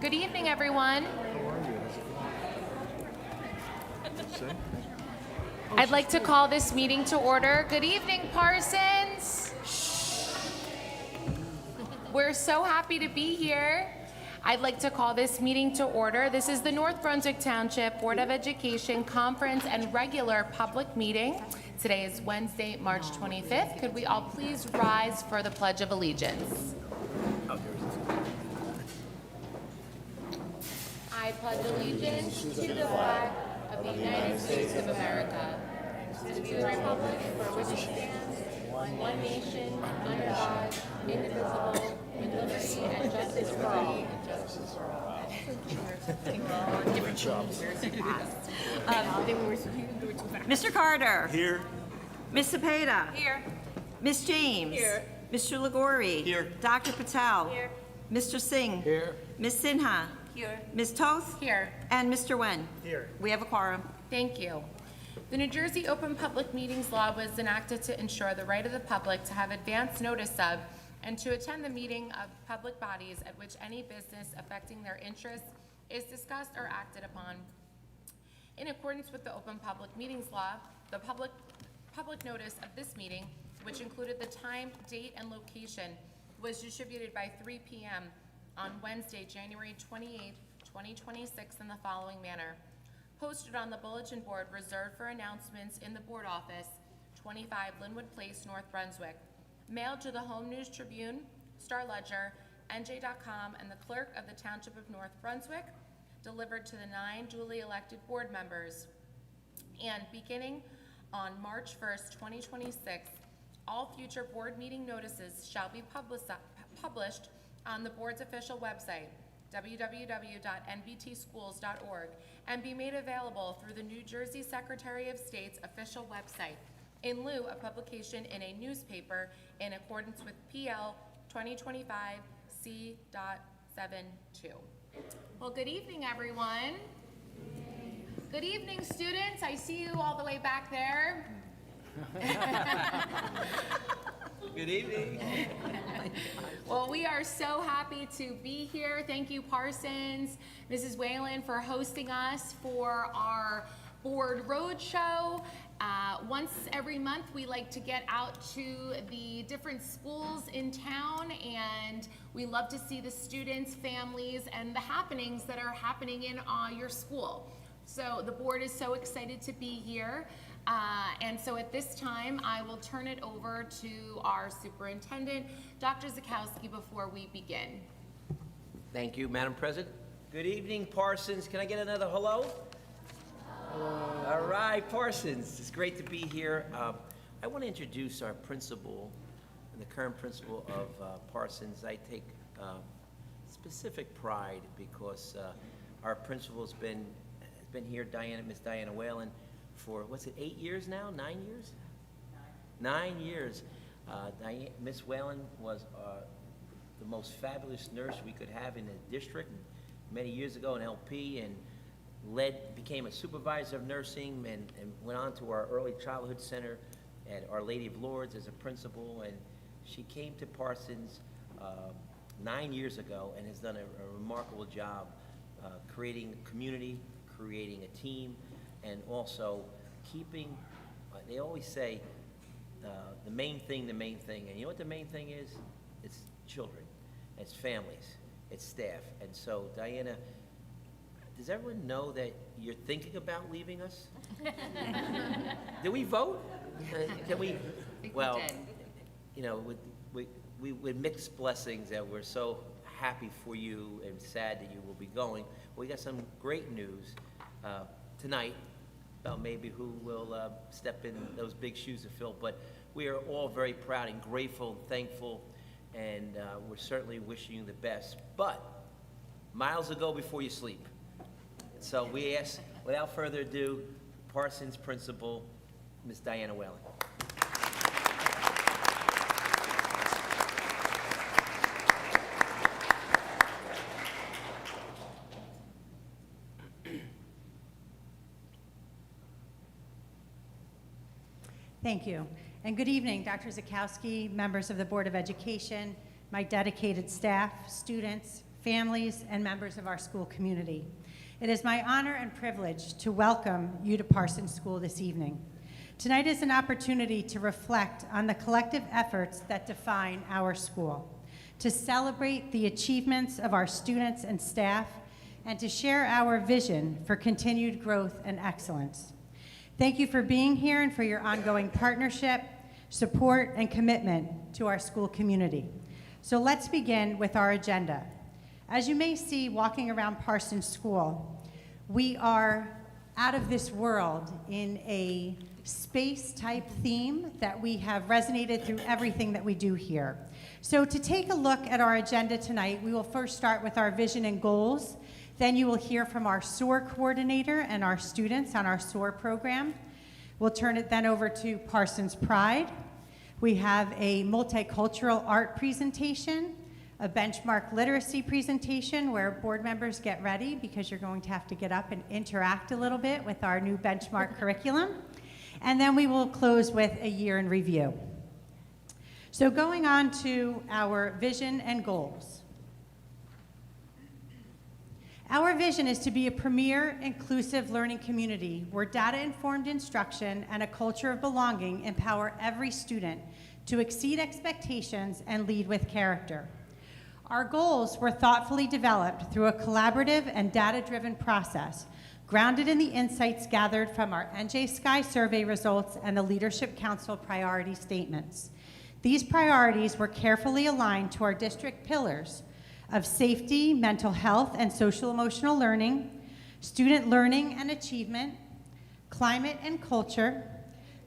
Good evening, everyone. I'd like to call this meeting to order. Good evening, Parsons. We're so happy to be here. I'd like to call this meeting to order. This is the North Brunswick Township Board of Education Conference and regular public meeting. Today is Wednesday, March 25th. Could we all please rise for the Pledge of Allegiance? I pledge allegiance to the flag of the United States of America and to the republic for which it stands, one nation, under God, indivisible, with liberty and justice for all. Different jobs. Mr. Carter. Here. Ms. Cepeda. Here. Ms. James. Here. Mr. Liguori. Here. Dr. Patel. Here. Mr. Singh. Here. Ms. Sinha. Here. Ms. Toth. Here. And Mr. Wen. Here. We have a quorum. Thank you. The New Jersey Open Public Meetings Law was enacted to ensure the right of the public to have advance notice of and to attend the meeting of public bodies at which any business affecting their interests is discussed or acted upon. In accordance with the Open Public Meetings Law, the public notice of this meeting, which included the time, date, and location, was distributed by 3 p.m. on Wednesday, January 28th, 2026 in the following manner. Posted on the bulletin board reserved for announcements in the board office, 25 Linwood Place, North Brunswick. Mailed to the Home News Tribune, Star Ledger, NJ.com, and the clerk of the Township of North Brunswick. Delivered to the 9 duly elected board members. And beginning on March 1st, 2026, all future board meeting notices shall be published on the board's official website, www.nbtschools.org, and be made available through the New Jersey Secretary of State's official website, in lieu of publication in a newspaper in accordance with PL 2025 C.72. Well, good evening, everyone. Good evening, students. I see you all the way back there. Good evening. Well, we are so happy to be here. Thank you, Parsons, Mrs. Whalen, for hosting us for our board roadshow. Once every month, we like to get out to the different schools in town, and we love to see the students, families, and the happenings that are happening in your school. So the board is so excited to be here. And so at this time, I will turn it over to our superintendent, Dr. Zakowski, before we begin. Thank you, Madam President. Good evening, Parsons. Can I get another hello? All right, Parsons. It's great to be here. I want to introduce our principal and the current principal of Parsons. I take specific pride because our principal has been here, Miss Diana Whalen, for, what's it, 8 years now? 9 years? 9 years. Miss Whalen was the most fabulous nurse we could have in the district many years ago, an LP, and became a supervisor of nursing and went on to our early childhood center at Our Lady of Lourdes as a principal. And she came to Parsons 9 years ago and has done a remarkable job creating a community, creating a team, and also keeping, they always say, the main thing. And you know what the main thing is? It's children, it's families, it's staff. And so, Diana, does everyone know that you're thinking about leaving us? Did we vote? Can we? Well, you know, with mixed blessings that we're so happy for you and sad that you will be going. We got some great news tonight about maybe who will step in those big shoes to fill. But we are all very proud and grateful and thankful, and we're certainly wishing you the best. But miles to go before you sleep. So we ask, without further ado, Parsons Principal, Ms. Diana Whalen. Thank you. And good evening, Dr. Zakowski, members of the Board of Education, my dedicated staff, students, families, and members of our school community. It is my honor and privilege to welcome you to Parsons School this evening. Tonight is an opportunity to reflect on the collective efforts that define our school, to celebrate the achievements of our students and staff, and to share our vision for continued growth and excellence. Thank you for being here and for your ongoing partnership, support, and commitment to our school community. So let's begin with our agenda. As you may see walking around Parsons School, we are out of this world in a space-type theme that we have resonated through everything that we do here. So to take a look at our agenda tonight, we will first start with our vision and goals. Then you will hear from our SOAR coordinator and our students on our SOAR program. We'll turn it then over to Parsons Pride. We have a multicultural art presentation, a benchmark literacy presentation where board members get ready because you're going to have to get up and interact a little bit with our new benchmark curriculum. And then we will close with a year in review. So going on to our vision and goals. Our vision is to be a premier, inclusive learning community where data-informed instruction and a culture of belonging empower every student to exceed expectations and lead with character. Our goals were thoughtfully developed through a collaborative and data-driven process grounded in the insights gathered from our NJ Sky survey results and the Leadership Council priority statements. These priorities were carefully aligned to our district pillars of safety, mental health, and social-emotional learning, student learning and achievement, climate and culture,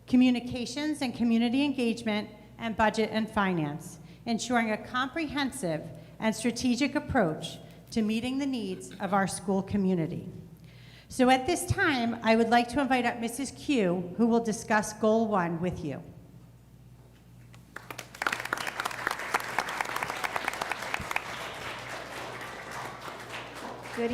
communications and community engagement, and budget and finance, ensuring a comprehensive and strategic approach to meeting the needs of our school community. So at this time, I would like to invite up Mrs. Q, who will discuss Goal 1 with you. Good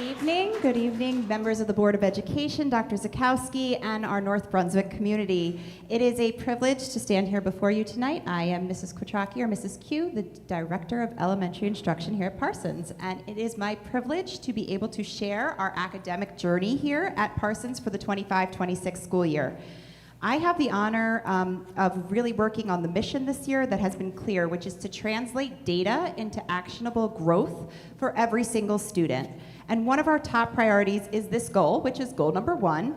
evening, members of the Board of Education, Dr. Zakowski, and our North Brunswick community. It is a privilege to stand here before you tonight. I am Mrs. Kwiatkowski, or Mrs. Q, the Director of Elementary Instruction here at Parsons, and it is my privilege to be able to share our academic journey here at Parsons for the 25-26 school year. I have the honor of really working on the mission this year that has been clear, which is to translate data into actionable growth for every single student. And one of our top priorities is this goal, which is goal number 1,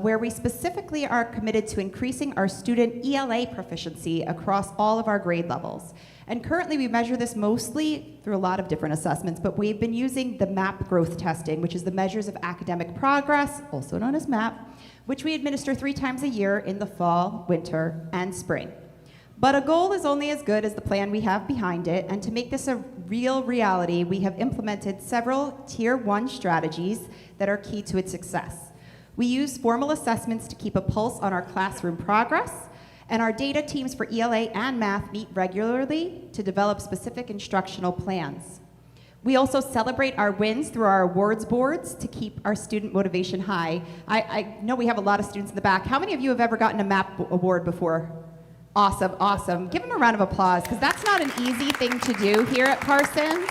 where we specifically are committed to increasing our student ELA proficiency across all of our grade levels. And currently we measure this mostly through a lot of different assessments, but we've been using the MAP growth testing, which is the measures of academic progress, also known as MAP, which we administer 3 times a year in the fall, winter, and spring. But a goal is only as good as the plan we have behind it, and to make this a real reality, we have implemented several Tier 1 strategies that are key to its success. We use formal assessments to keep a pulse on our classroom progress, and our data teams for ELA and math meet regularly to develop specific instructional plans. We also celebrate our wins through our awards boards to keep our student motivation high. I know we have a lot of students in the back. How many of you have ever gotten a MAP award before? Awesome, awesome. Give them a round of applause, because that's not an easy thing to do here at Parsons.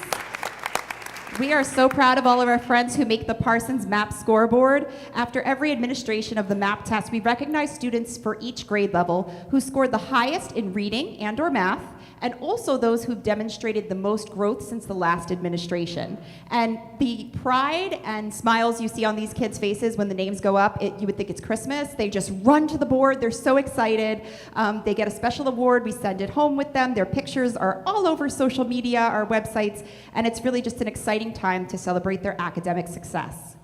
We are so proud of all of our friends who make the Parsons MAP scoreboard. After every administration of the MAP test, we recognize students for each grade level who scored the highest in reading and/or math, and also those who've demonstrated the most growth since the last administration. And the pride and smiles you see on these kids' faces when the names go up, you would think it's Christmas. They just run to the board. They're so excited. They get a special award. We send it home with them. Their pictures are all over social media, our websites, and it's really just an exciting time to celebrate their academic success.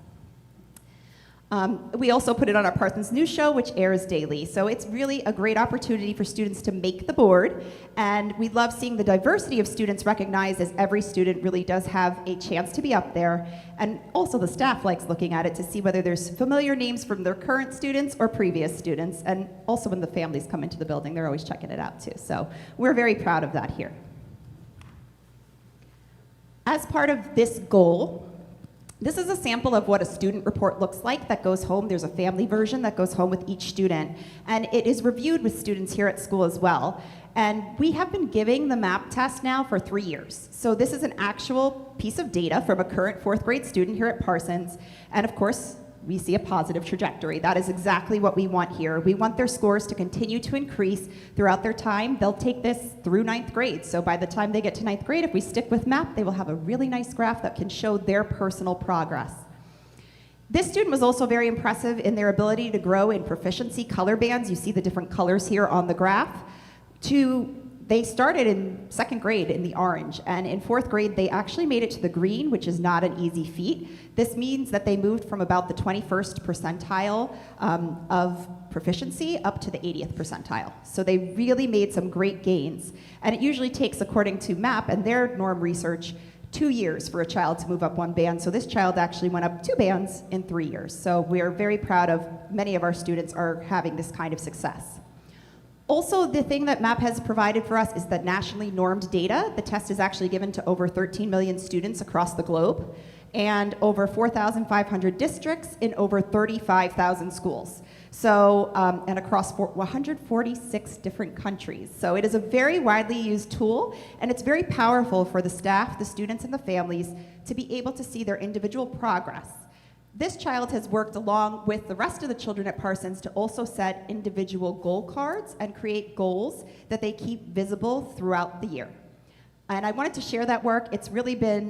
We also put it on our Parsons News Show, which airs daily. So it's really a great opportunity for students to make the board. And we love seeing the diversity of students recognized, as every student really does have a chance to be up there. And also the staff likes looking at it to see whether there's familiar names from their current students or previous students. And also when the families come into the building, they're always checking it out too. So we're very proud of that here. As part of this goal, This is a sample of what a student report looks like that goes home. There's a family version that goes home with each student, and it is reviewed with students here at school as well. And we have been giving the MAP test now for 3 years. So this is an actual piece of data from a current 4th grade student here at Parsons, and of course, we see a positive trajectory. That is exactly what we want here. We want their scores to continue to increase throughout their time. They'll take this through 9th grade. So by the time they get to 9th grade, if we stick with MAP, they will have a really nice graph that can show their personal progress. This student was also very impressive in their ability to grow in proficiency color bands. You see the different colors here on the graph. They started in 2nd grade in the orange, and in 4th grade, they actually made it to the green, which is not an easy feat. This means that they moved from about the 21st percentile of proficiency up to the 80th percentile. So they really made some great gains. And it usually takes, according to MAP and their norm research, 2 years for a child to move up 1 band. So this child actually went up 2 bands in 3 years. So we are very proud of many of our students are having this kind of success. Also, the thing that MAP has provided for us is the nationally normed data. The test is actually given to over 13 million students across the globe and over 4,500 districts in over 35,000 schools. So, and across 146 different countries. So it is a very widely used tool, and it's very powerful for the staff, the students, and the families to be able to see their individual progress. This child has worked along with the rest of the children at Parsons to also set individual goal cards and create goals that they keep visible throughout the year. And I wanted to share that work. It's really been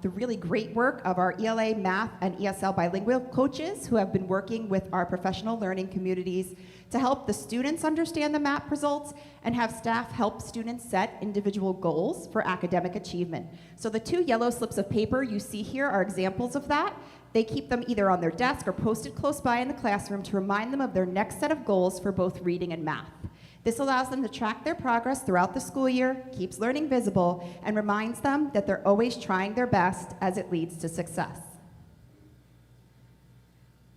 the really great work of our ELA, math, and ESL bilingual coaches who have been working with our professional learning communities to help the students understand the MAP results and have staff help students set individual goals for academic achievement. So the 2 yellow slips of paper you see here are examples of that. They keep them either on their desk or posted close by in the classroom to remind them of their next set of goals for both reading and math. This allows them to track their progress throughout the school year, keeps learning visible, and reminds them that they're always trying their best as it leads to success.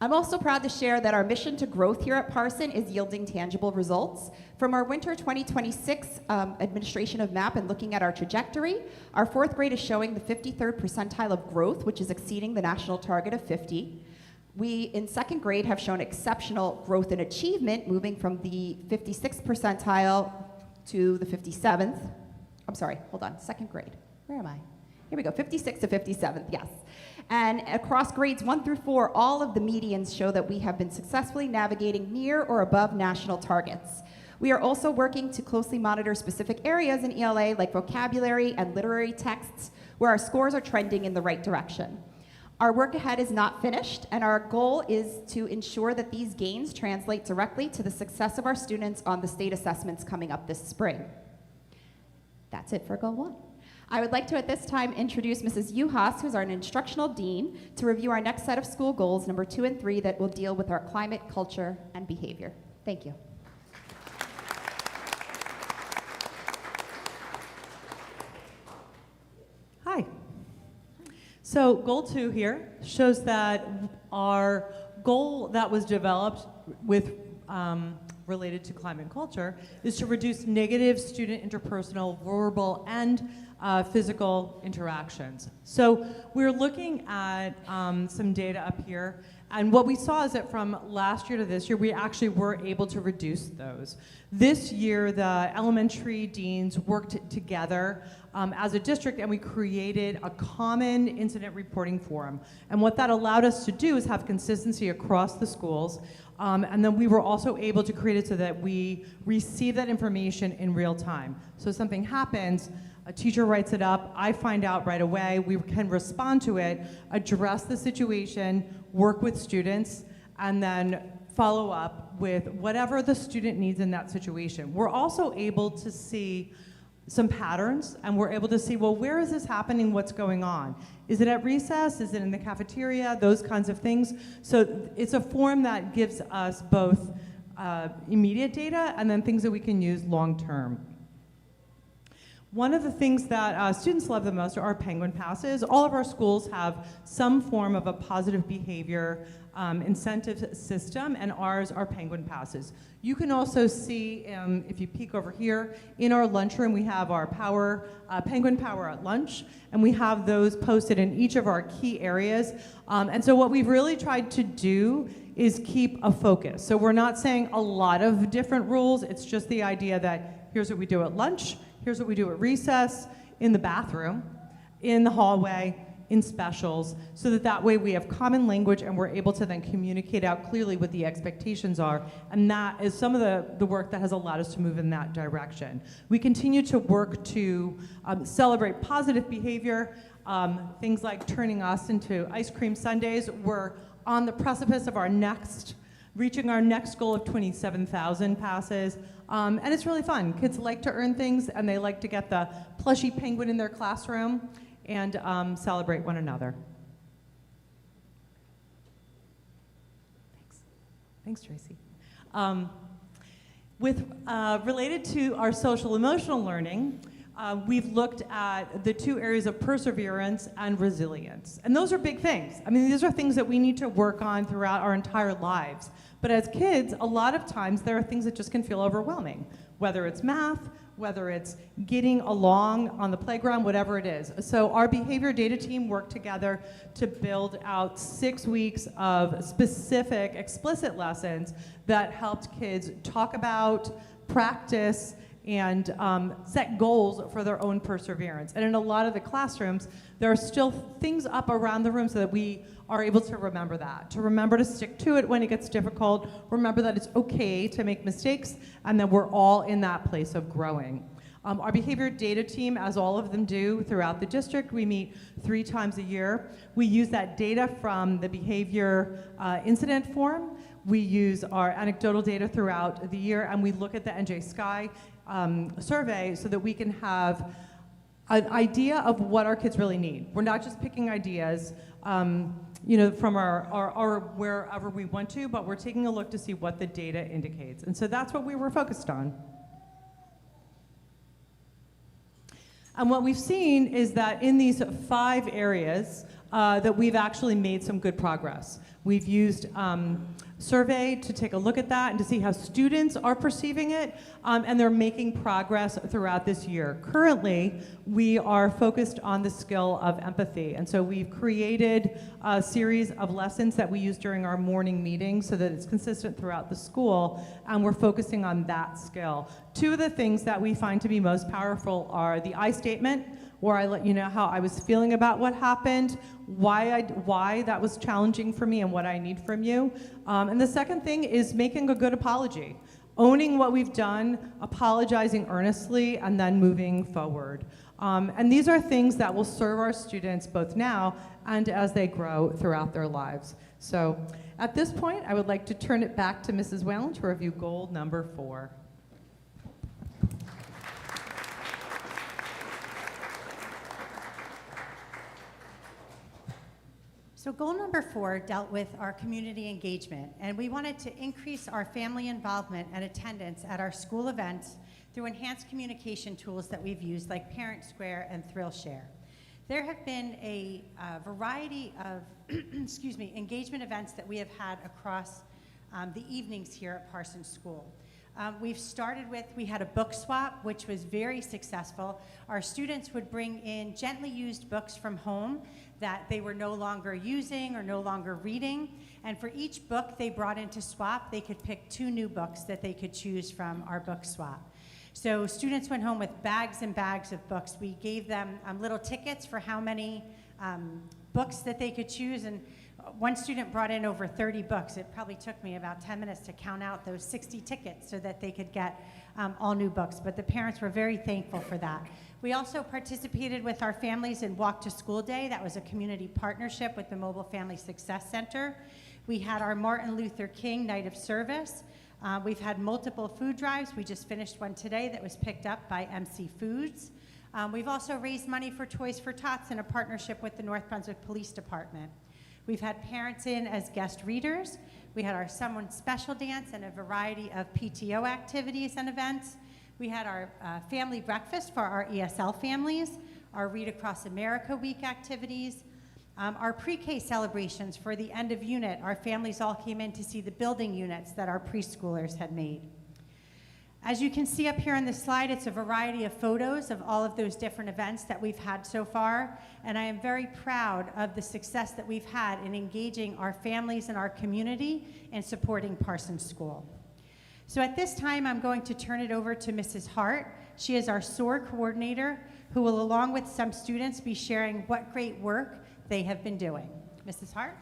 I'm also proud to share that our mission to growth here at Parsons is yielding tangible results. From our winter 2026 administration of MAP and looking at our trajectory, our 4th grade is showing the 53rd percentile of growth, which is exceeding the national target of 50. We, in 2nd grade, have shown exceptional growth and achievement, moving from the 56th percentile to the 57th. I'm sorry, hold on, 2nd grade. Where am I? Here we go, 56th to 57th, yes. And across grades 1 through 4, all of the medians show that we have been successfully navigating near or above national targets. We are also working to closely monitor specific areas in ELA like vocabulary and literary texts where our scores are trending in the right direction. Our work ahead is not finished, and our goal is to ensure that these gains translate directly to the success of our students on the state assessments coming up this spring. That's it for Goal 1. I would like to at this time introduce Mrs. Uhas, who's our instructional dean, to review our next set of school goals, number 2 and 3, that will deal with our climate, culture, and behavior. Thank you. Hi. So goal 2 here shows that our goal that was developed with related to climate and culture is to reduce negative student interpersonal, verbal, and physical interactions. So we're looking at some data up here, and what we saw is that from last year to this year, we actually were able to reduce those. This year, the elementary deans worked together as a district, and we created a common incident reporting forum. And what that allowed us to do is have consistency across the schools. And then we were also able to create it so that we receive that information in real time. So something happens, a teacher writes it up, I find out right away, we can respond to it, address the situation, work with students, and then follow up with whatever the student needs in that situation. We're also able to see some patterns, and we're able to see, well, where is this happening? What's going on? Is it at recess? Is it in the cafeteria? Those kinds of things. So it's a form that gives us both immediate data and then things that we can use long term. One of the things that students love the most are our penguin passes. All of our schools have some form of a positive behavior incentive system, and ours are penguin passes. You can also see, if you peek over here, in our lunchroom we have our penguin power at lunch, and we have those posted in each of our key areas. And so what we've really tried to do is keep a focus. So we're not saying a lot of different rules, it's just the idea that here's what we do at lunch, here's what we do at recess, in the bathroom, in the hallway, in specials, so that way we have common language and we're able to then communicate out clearly what the expectations are. And that is some of the work that has allowed us to move in that direction. We continue to work to celebrate positive behavior, things like turning us into ice cream sundaes. We're on the precipice of reaching our next goal of 27,000 passes. And it's really fun. Kids like to earn things, and they like to get the plushy penguin in their classroom and celebrate one another. Thanks, Tracy. Related to our social emotional learning, we've looked at the two areas of perseverance and resilience. And those are big things. I mean, these are things that we need to work on throughout our entire lives. But as kids, a lot of times there are things that just can feel overwhelming, whether it's math, whether it's getting along on the playground, whatever it is. So our behavior data team worked together to build out 6 weeks of specific, explicit lessons that helped kids talk about, practice, and set goals for their own perseverance. And in a lot of the classrooms, there are still things up around the room so that we are able to remember that, to remember to stick to it when it gets difficult, remember that it's okay to make mistakes, and that we're all in that place of growing. Our behavior data team, as all of them do throughout the district, we meet 3 times a year. We use that data from the behavior incident form. We use our anecdotal data throughout the year, and we look at the NJ Sky survey so that we can have an idea of what our kids really need. We're not just picking ideas from our wherever we want to, but we're taking a look to see what the data indicates. And so that's what we were focused on. And what we've seen is that in these 5 areas that we've actually made some good progress. We've used survey to take a look at that and to see how students are perceiving it, and they're making progress throughout this year. Currently, we are focused on the skill of empathy, and so we've created a series of lessons that we use during our morning meetings so that it's consistent throughout the school, and we're focusing on that skill. 2 of the things that we find to be most powerful are the I statement, where I let you know how I was feeling about what happened, why that was challenging for me, and what I need from you. And the second thing is making a good apology. Owning what we've done, apologizing earnestly, and then moving forward. And these are things that will serve our students both now and as they grow throughout their lives. So at this point, I would like to turn it back to Mrs. Whalen to review goal number 4. So goal number 4 dealt with our community engagement, and we wanted to increase our family involvement and attendance at our school events through enhanced communication tools that we've used like Parent Square and Thrill Share. There have been a variety of engagement events that we have had across the evenings here at Parsons School. We had a book swap, which was very successful. Our students would bring in gently used books from home that they were no longer using or no longer reading. And for each book they brought in to swap, they could pick 2 new books that they could choose from our book swap. So students went home with bags and bags of books. We gave them little tickets for how many books that they could choose, and one student brought in over 30 books. It probably took me about 10 minutes to count out those 60 tickets so that they could get all new books, but the parents were very thankful for that. We also participated with our families in Walk to School Day. That was a community partnership with the Mobile Family Success Center. We had our Martin Luther King Night of Service. We've had multiple food drives. We just finished one today that was picked up by MC Foods. We've also raised money for Toys for Tots in a partnership with the North Brunswick Police Department. We've had parents in as guest readers. We had our Someone Special dance and a variety of PTO activities and events. We had our family breakfast for our ESL families, our Read Across America Week activities, our pre-K celebrations for the end of unit. Our families all came in to see the building units that our preschoolers had made. As you can see up here on the slide, it's a variety of photos of all of those different events that we've had so far, and I am very proud of the success that we've had in engaging our families and our community in supporting Parsons School. So at this time, I'm going to turn it over to Mrs. Hart. She is our SOAR coordinator, who will, along with some students, be sharing what great work they have been doing. Mrs. Hart?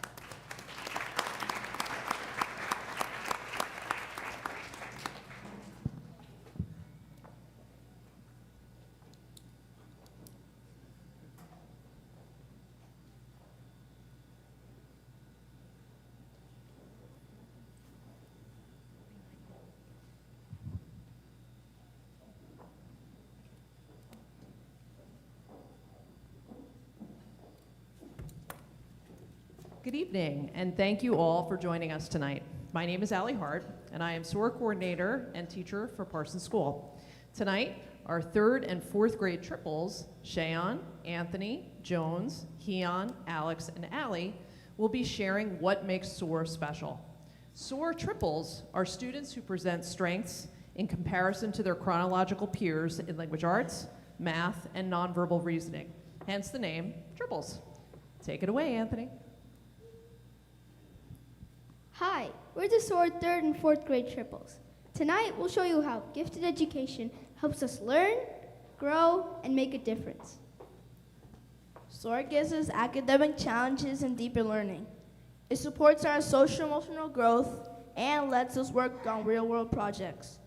Good evening, and thank you all for joining us tonight. My name is Allie Hart, and I am SOAR coordinator and teacher for Parsons School. Tonight, our 3rd and 4th grade triples, Shayon, Anthony, Jones, Keon, Alex, and Allie, will be sharing what makes SOAR special. SOAR triples are students who present strengths in comparison to their chronological peers in language arts, math, and nonverbal reasoning, hence the name triples. Take it away, Anthony. Hi, we're the SOAR 3rd and 4th grade triples. Tonight, we'll show you how gifted education helps us learn, grow, and make a difference. SOAR gives us academic challenges and deeper learning. It supports our social-emotional growth and lets us work on real-world projects.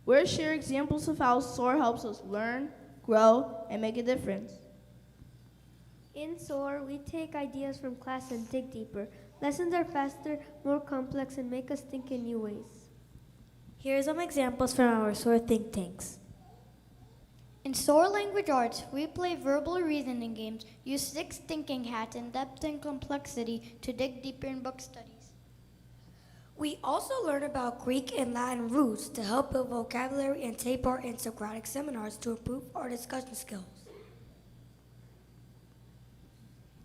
We'll share examples of how SOAR helps us learn, grow, and make a difference. In SOAR, we take ideas from class and dig deeper. Lessons are faster, more complex, and make us think in new ways. Here are some examples from our SOAR think tanks. In SOAR Language Arts, we play verbal reasoning games, use 6 thinking hats in depth and complexity to dig deeper in book studies. We also learn about Greek and Latin roots to help build vocabulary and take part in Socratic seminars to improve our discussion skills.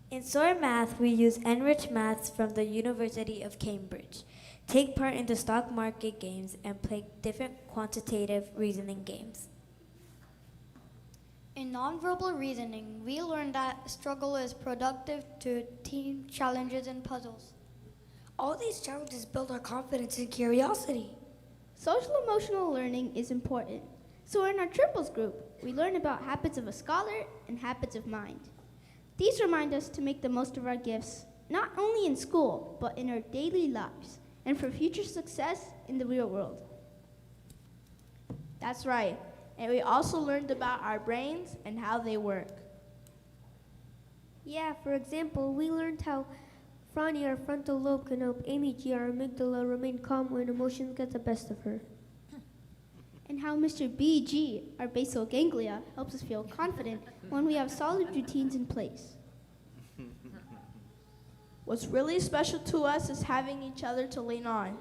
In SOAR Math, we use enriched maths from the University of Cambridge, take part in the stock market games, and play different quantitative reasoning games. In nonverbal reasoning, we learn that struggle is productive to team challenges and puzzles. All these challenges build our confidence and curiosity. Social-emotional learning is important. So in our triples group, we learn about habits of a scholar and habits of mind. These remind us to make the most of our gifts, not only in school, but in our daily lives, and for future success in the real world. That's right. And we also learned about our brains and how they work. Yeah, for example, we learned how Franny, our frontal lobe, can help Amy G, our amygdala, remain calm when emotions get the best of her. And how Mr. BG, our basal ganglia, helps us feel confident when we have solid routines in place. What's really special to us is having each other to lean on.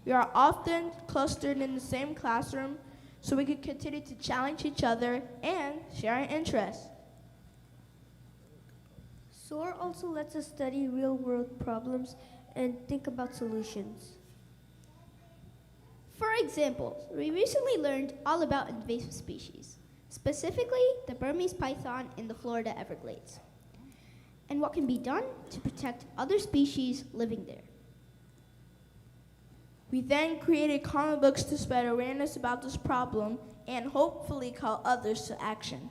We are often clustered in the same classroom, so we can continue to challenge each other and share our interests. SOAR also lets us study real-world problems and think about solutions. For example, we recently learned all about invasive species, specifically the Burmese python in the Florida Everglades, and what can be done to protect other species living there. We then created comic books to spread awareness about this problem and hopefully call others to action.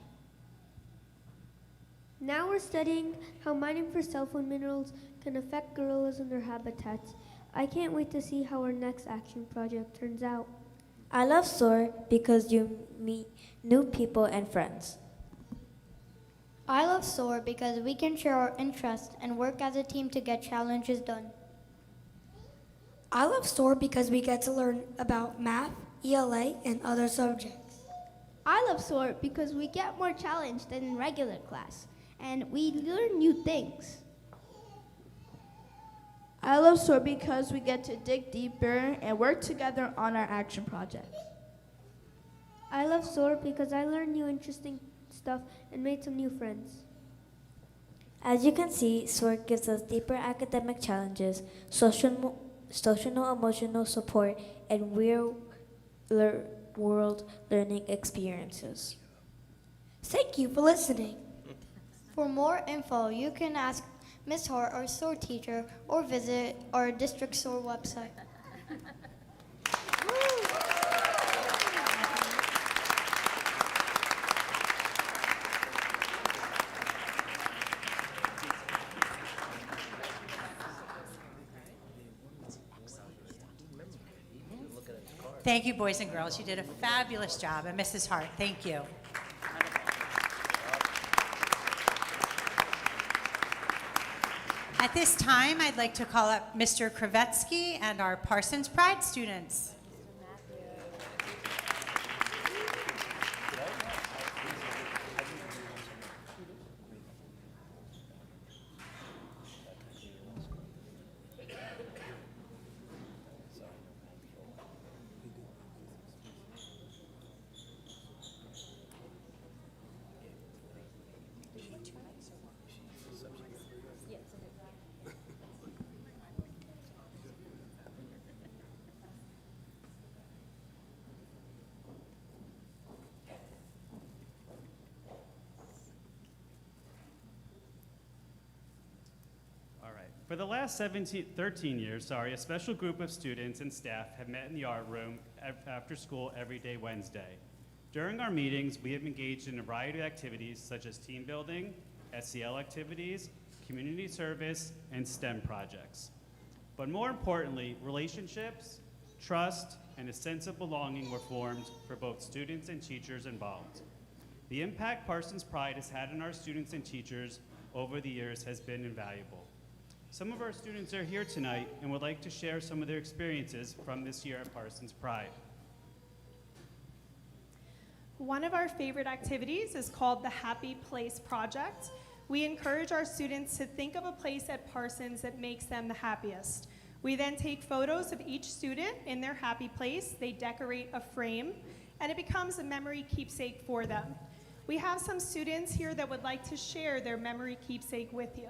Now we're studying how mining for cell phone minerals can affect gorillas and their habitats. I can't wait to see how our next action project turns out. I love SOAR because you meet new people and friends. I love SOAR because we can share our interests and work as a team to get challenges done. I love SOAR because we get to learn about math, ELA, and other subjects. I love SOAR because we get more challenged than in regular class, and we learn new things. I love SOAR because we get to dig deeper and work together on our action projects. I love SOAR because I learned new interesting stuff and made some new friends. As you can see, SOAR gives us deeper academic challenges, social emotional support, and real-world learning experiences. Thank you for listening. For more info, you can ask Ms. Hart, our SOAR teacher, or visit our district SOAR website. Thank you, boys and girls. You did a fabulous job. And Mrs. Hart, thank you. At this time, I'd like to call up Mr. Kravetsky and our Parsons Pride students. For the last 13 years, a special group of students and staff have met in the art room after school every day Wednesday. During our meetings, we have engaged in a variety of activities such as team building, SEL activities, community service, and STEM projects. But more importantly, relationships, trust, and a sense of belonging were formed for both students and teachers involved. The impact Parsons Pride has had on our students and teachers over the years has been invaluable. Some of our students are here tonight and would like to share some of their experiences from this year at Parsons Pride. One of our favorite activities is called the Happy Place Project. We encourage our students to think of a place at Parsons that makes them the happiest. We then take photos of each student in their happy place, they decorate a frame, and it becomes a memory keepsake for them. We have some students here that would like to share their memory keepsake with you.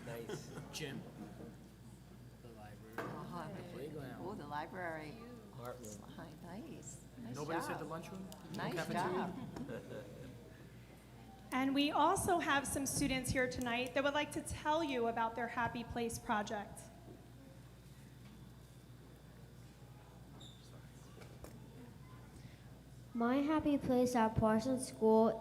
Nice. Gym. The library. The playground. Oh, the library. Art room. Nice. Nice Nobody job. said the lunchroom? Nice Cafeteria? job. And we also have some students here tonight that would like to tell you about their Happy Place project. My happy place at Parsons School,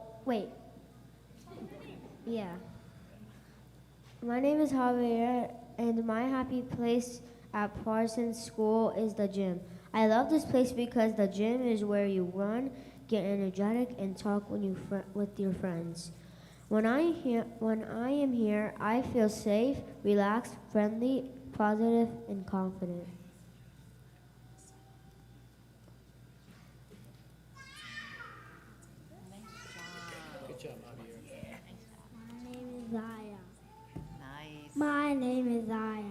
My name is Javier, and my happy place at Parsons School is the gym. I love this place because the gym is where you run, get energetic, and talk with your friends. When I am here, I feel safe, relaxed, friendly, positive, and confident. Good job, Javier. My name is Zaya. Nice. My name is Zaya.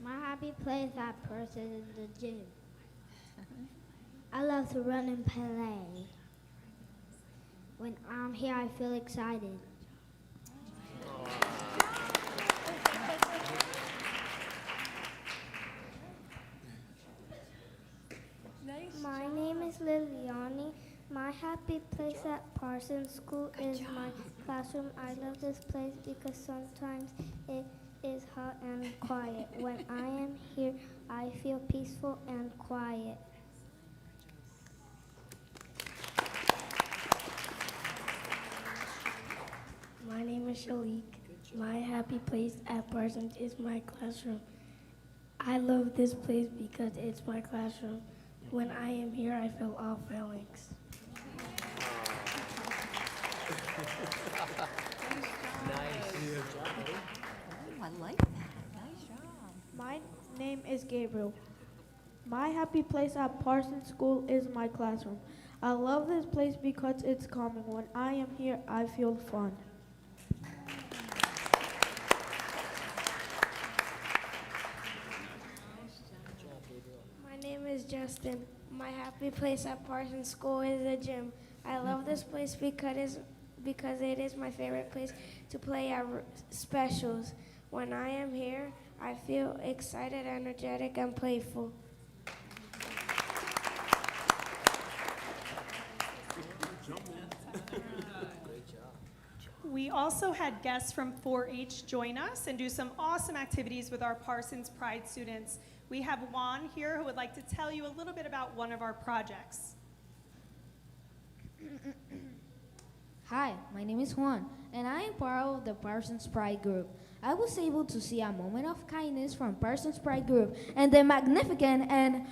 My happy place at Parsons is the gym. I love to run and play. When I'm here, I feel excited. My name is Liliani. My happy place at Parsons School is my classroom. I love this place because sometimes it is hot and quiet. When I am here, I feel peaceful and quiet. My name is Shalik. My happy place at Parsons is my classroom. I love this place because it's my classroom. When I am here, I feel all feelings. Nice. Oh, I like that. Nice job. My name is Gabriel. My happy place at Parsons School is my classroom. I love this place because it's calming. When I am here, I feel fun. My name is Justin. My happy place at Parsons School is the gym. I love this place because it is my favorite place to play at specials. When I am here, I feel excited, energetic, and playful. We also had guests from 4-H join us and do some awesome activities with our Parsons Pride students. We have Juan here who would like to tell you a little bit about one of our projects. Hi, my name is Juan, and I am part of the Parsons Pride group. I was able to see a moment of kindness from Parsons Pride group and the magnificent and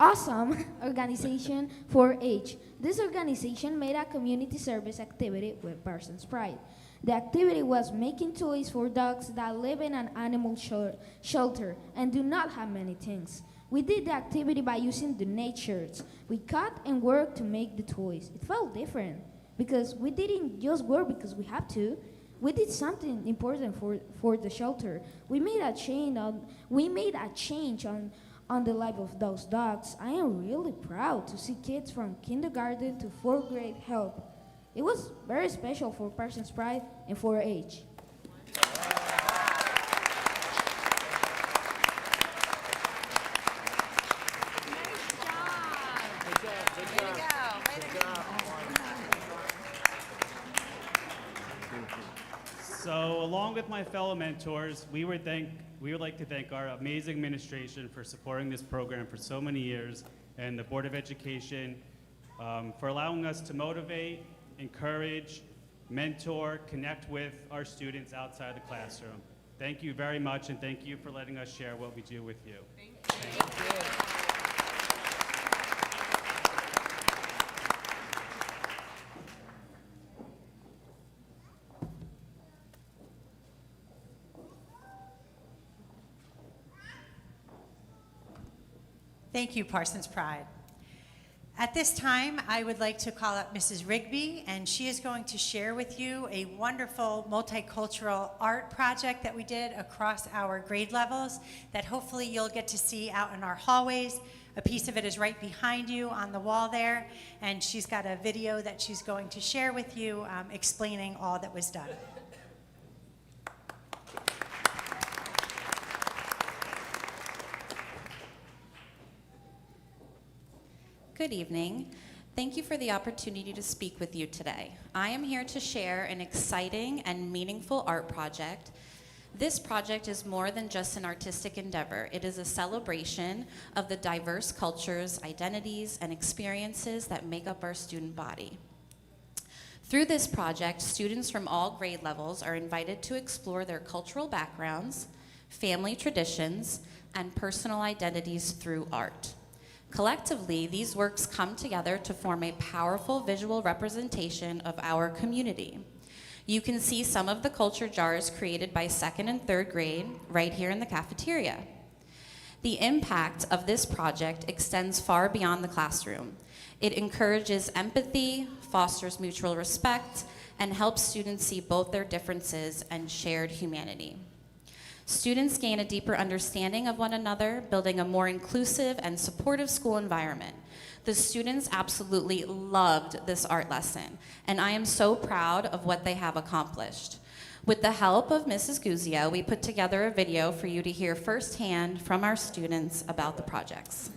awesome organization 4-H. This organization made a community service activity with Parsons Pride. The activity was making toys for dogs that live in an animal shelter and do not have many things. We did the activity by using donate shirts. We cut and worked to make the toys. It felt different because we didn't just work because we have to. We did something important for the shelter. We made a change on the life of those dogs. I am really proud to see kids from kindergarten to 4th grade help. It was very special for Parsons Pride and 4-H. So, along with my fellow mentors, we would like to thank our amazing administration for supporting this program for so many years, and the Board of Education for allowing us to motivate, encourage, mentor, connect with our students outside the classroom. Thank you very much, and thank you for letting us share what we do with you. Thank you. Thank you, Parsons Pride. At this time, I would like to call up Mrs. Rigby, and she is going to share with you a wonderful multicultural art project that we did across our grade levels that hopefully you'll get to see out in our hallways. A piece of it is right behind you on the wall there, and she's got a video that she's going to share with you explaining all that was done. Good evening. Thank you for the opportunity to speak with you today. I am here to share an exciting and meaningful art project. This project is more than just an artistic endeavor. It is a celebration of the diverse cultures, identities, and experiences that make up our student body. Through this project, students from all grade levels are invited to explore their cultural backgrounds, family traditions, and personal identities through art. Collectively, these works come together to form a powerful visual representation of our community. You can see some of the culture jars created by 2nd and 3rd grade right here in the cafeteria. The impact of this project extends far beyond the classroom. It encourages empathy, fosters mutual respect, and helps students see both their differences and shared humanity. Students gain a deeper understanding of one another, building a more inclusive and supportive school environment. The students absolutely loved this art lesson, and I am so proud of what they have accomplished. With the help of Mrs. Guzio, we put together a video for you to hear firsthand from our students about the projects.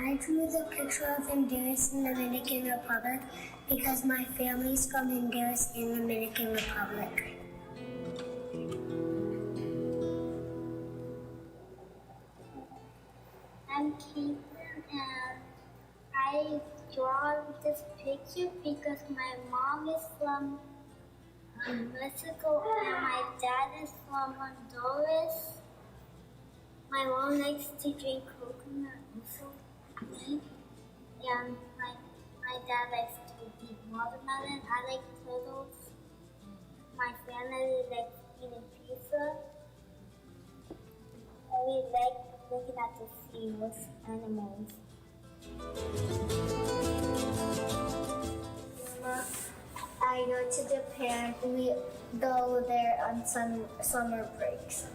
I drew the picture of Honduras in the Dominican Republic because my family's from Honduras in the Dominican Republic. I'm Caitlin, and I draw this picture because my mom is from Mexico and my dad is from Honduras. My mom likes to drink coconut milk, and my dad likes to eat watermelon. I like turtles. My family likes eating pizza. And we like looking at the sea with animals. I go to Japan. We go there on summer breaks.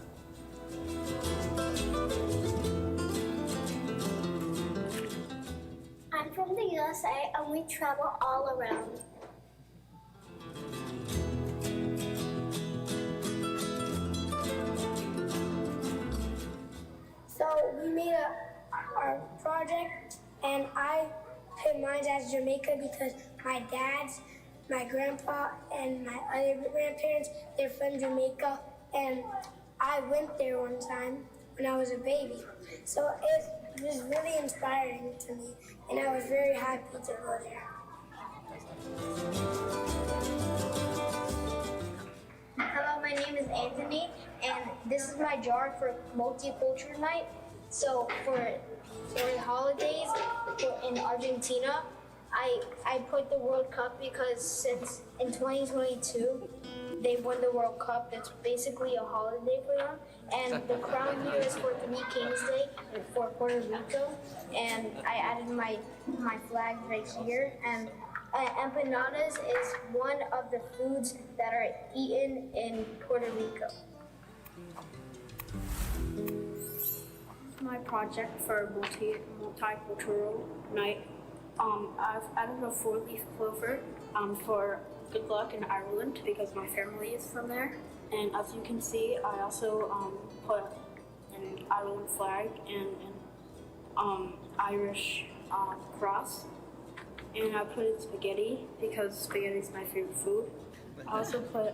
I'm from the USA and we travel all around. So we made our project, and I picked mine as Jamaica because my dad's, my grandpa, and my other grandparents, they're from Jamaica, and I went there one time when I was a baby. So it was really inspiring to me, and I was very happy to go there. Hello, my name is Anthony, and this is my jar for multicultural night. So for the holidays in Argentina, I put the World Cup because since in 2022 they won the World Cup, it's basically a holiday for them. And the crown here is for Three Kings Day for Puerto Rico, and I added my flag right here. And empanadas is one of the foods that are eaten in Puerto Rico. My project for multicultural night, I've added a 4-leaf clover for good luck in Ireland because my family is from there. And as you can see, I also put an Ireland flag and an Irish cross. And I put in spaghetti because spaghetti is my favorite food. I also put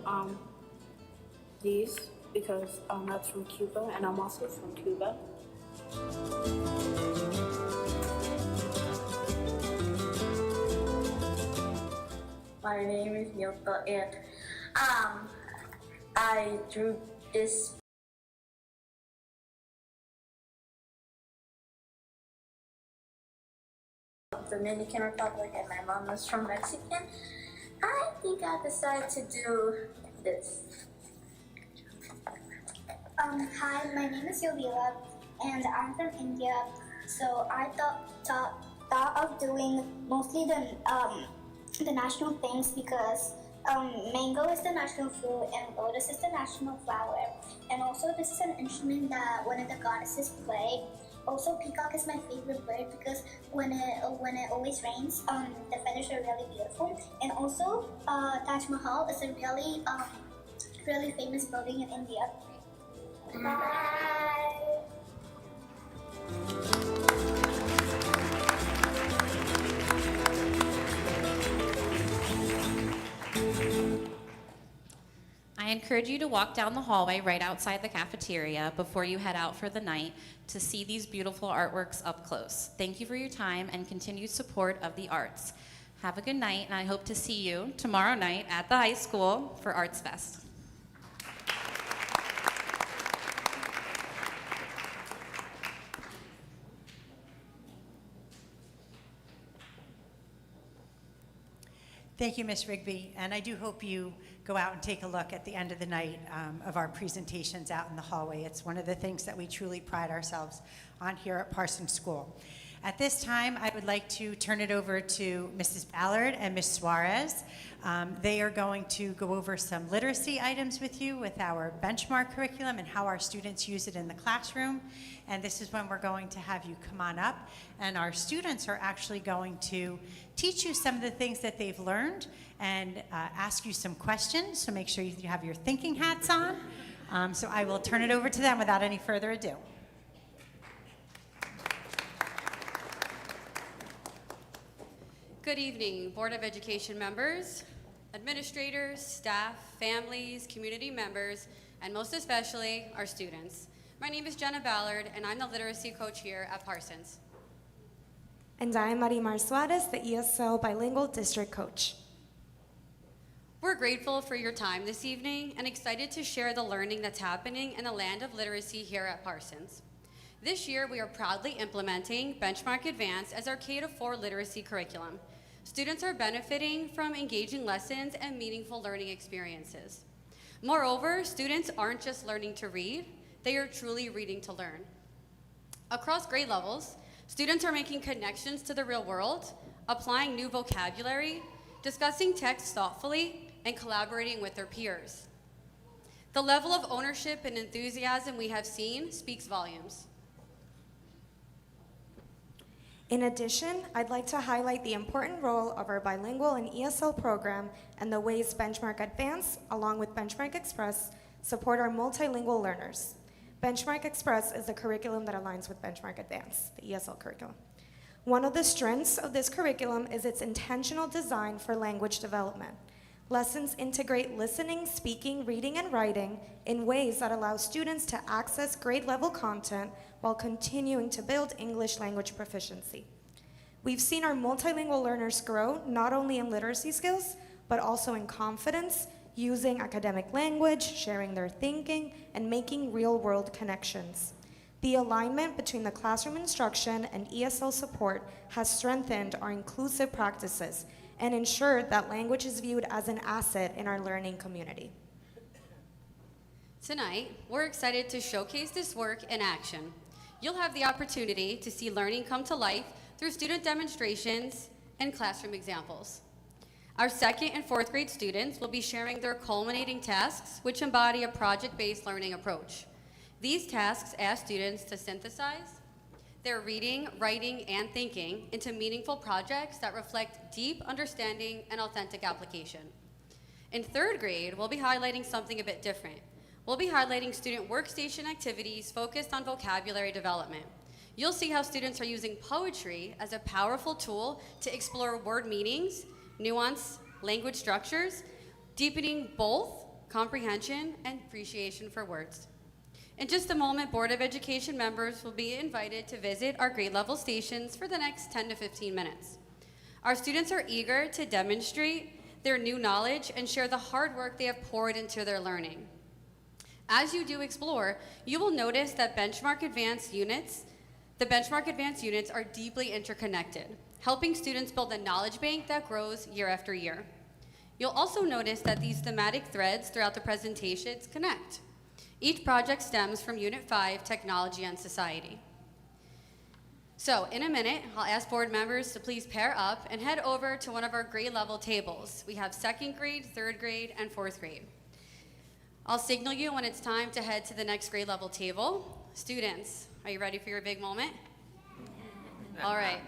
these because that's from Cuba, and I'm also from Cuba. My name is Milka, and I drew this Dominican Republic, and my mom is from Mexican. I think I decided to do this. Hi, my name is Yolila, and I'm from India. So I thought of doing mostly the national things because mango is the national fruit and lotus is the national flower. And also this is an instrument that one of the goddesses play. Also, peacock is my favorite bird because when it always rains, the feathers are really beautiful. And also, Taj Mahal is a really famous building in India. Bye. I encourage you to walk down the hallway right outside the cafeteria before you head out for the night to see these beautiful artworks up close. Thank you for your time and continued support of the arts. Have a good night, and I hope to see you tomorrow night at the high school for Arts Fest. Thank you, Ms. Rigby, and I do hope you go out and take a look at the end of the night of our presentations out in the hallway. It's one of the things that we truly pride ourselves on here at Parsons School. At this time, I would like to turn it over to Mrs. Ballard and Ms. Suarez. They are going to go over some literacy items with you with our benchmark curriculum and how our students use it in the classroom. And this is when we're going to have you come on up. And our students are actually going to teach you some of the things that they've learned and ask you some questions. So make sure you have your thinking hats on. So I will turn it over to them without any further ado. Good evening, Board of Education members, administrators, staff, families, community members, and most especially our students. My name is Jenna Ballard, and I'm the literacy coach here at Parsons. And I am Marimar Suarez, the ESL Bilingual District Coach. We're grateful for your time this evening and excited to share the learning that's happening in the land of literacy here at Parsons. This year, we are proudly implementing Benchmark Advance as our K-4 literacy curriculum. Students are benefiting from engaging lessons and meaningful learning experiences. Moreover, students aren't just learning to read, they are truly reading to learn. Across grade levels, students are making connections to the real world, applying new vocabulary, discussing text thoughtfully, and collaborating with their peers. The level of ownership and enthusiasm we have seen speaks volumes. In addition, I'd like to highlight the important role of our bilingual and ESL program and the ways Benchmark Advance, along with Benchmark Express, support our multilingual learners. Benchmark Express is the curriculum that aligns with Benchmark Advance, the ESL curriculum. One of the strengths of this curriculum is its intentional design for language development. Lessons integrate listening, speaking, reading, and writing in ways that allow students to access grade-level content while continuing to build English language proficiency. We've seen our multilingual learners grow not only in literacy skills, but also in confidence, using academic language, sharing their thinking, and making real-world connections. The alignment between the classroom instruction and ESL support has strengthened our inclusive practices and ensured that language is viewed as an asset in our learning community. Tonight, we're excited to showcase this work in action. You'll have the opportunity to see learning come to life through student demonstrations and classroom examples. Our 2nd and 4th grade students will be sharing their culminating tasks, which embody a project-based learning approach. These tasks ask students to synthesize their reading, writing, and thinking into meaningful projects that reflect deep understanding and authentic application. In 3rd grade, we'll be highlighting something a bit different. We'll be highlighting student workstation activities focused on vocabulary development. You'll see how students are using poetry as a powerful tool to explore word meanings, nuance, language structures, deepening both comprehension and appreciation for words. In just a moment, Board of Education members will be invited to visit our grade level stations for the next 10 to 15 minutes. Our students are eager to demonstrate their new knowledge and share the hard work they have poured into their learning. As you do explore, you will notice that the Benchmark Advance units are deeply interconnected, helping students build a knowledge bank that grows year after year. You'll also notice that these thematic threads throughout the presentations connect. Each project stems from Unit 5, Technology and Society. So, in a minute, I'll ask board members to please pair up and head over to one of our grade level tables. We have 2nd grade, 3rd grade, and 4th grade. I'll signal you when it's time to head to the next grade level table. Students, are you ready for your big moment? All right.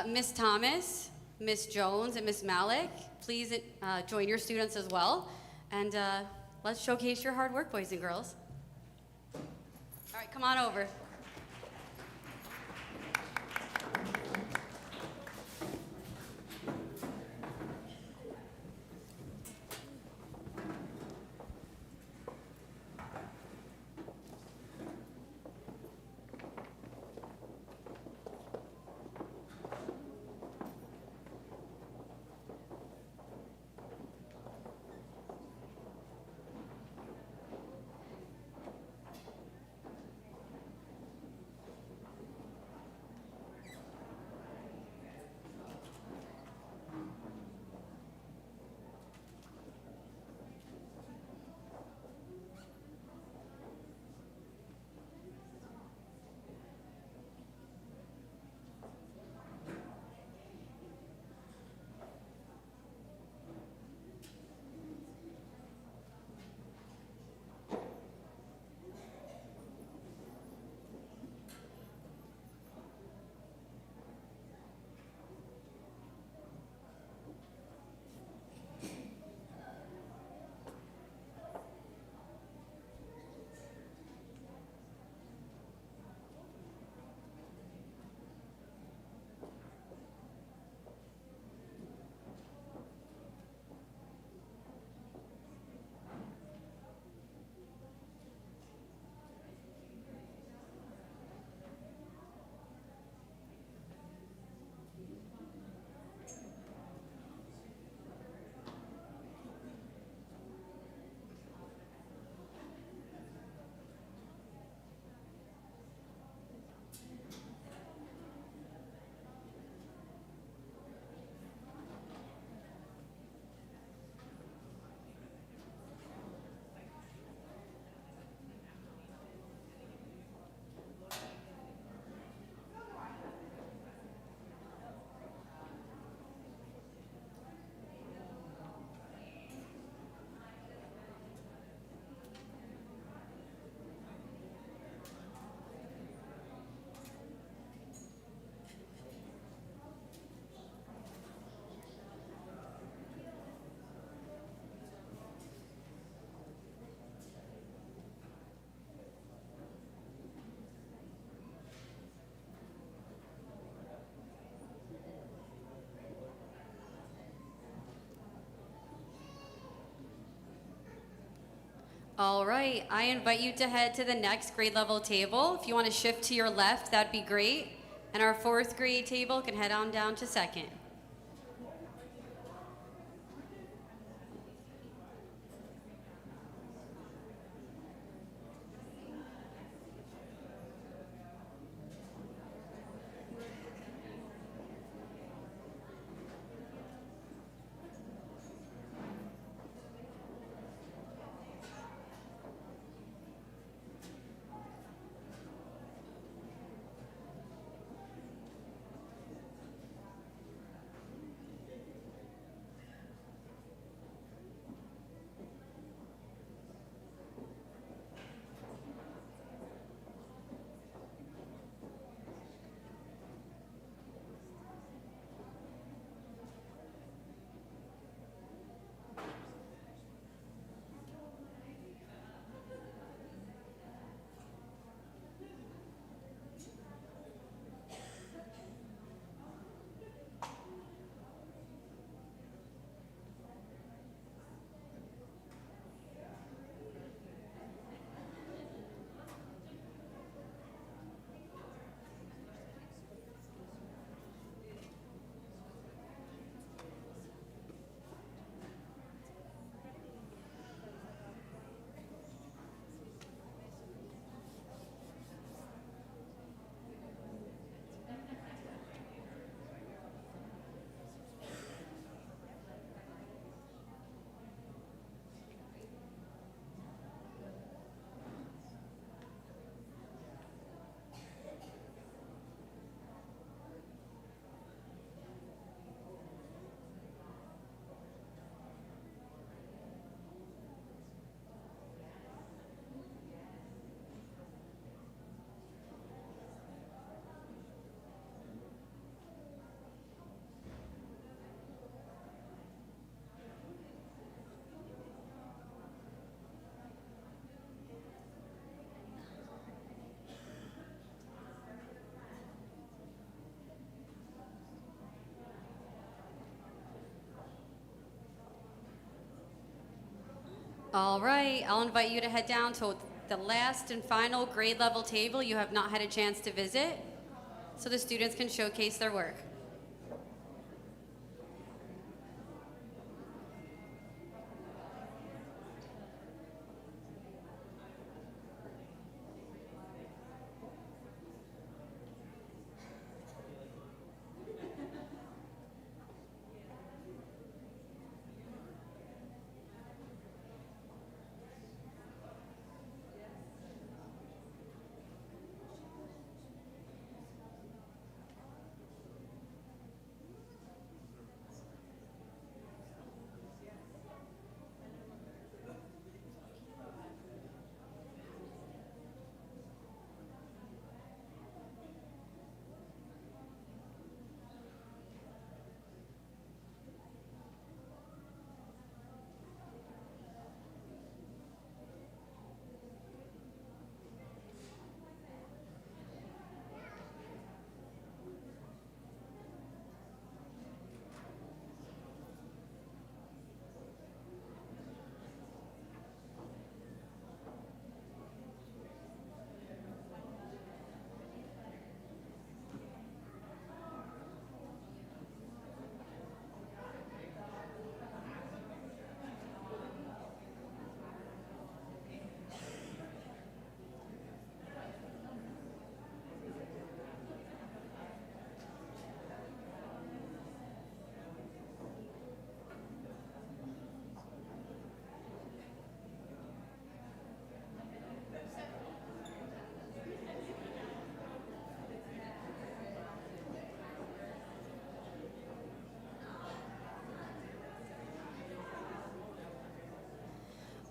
Ms. Thomas, Ms. Jones, and Ms. Malik, please join your students as well. And let's showcase your hard work, boys and girls. All right, come on over. All right, I invite you to head to the next grade level table. If you want to shift to your left, that'd be great. And our 4th grade table can head on down to 2nd. All right, I'll invite you to head down to the last and final grade level table you have not had a chance to visit, so the students can showcase their work.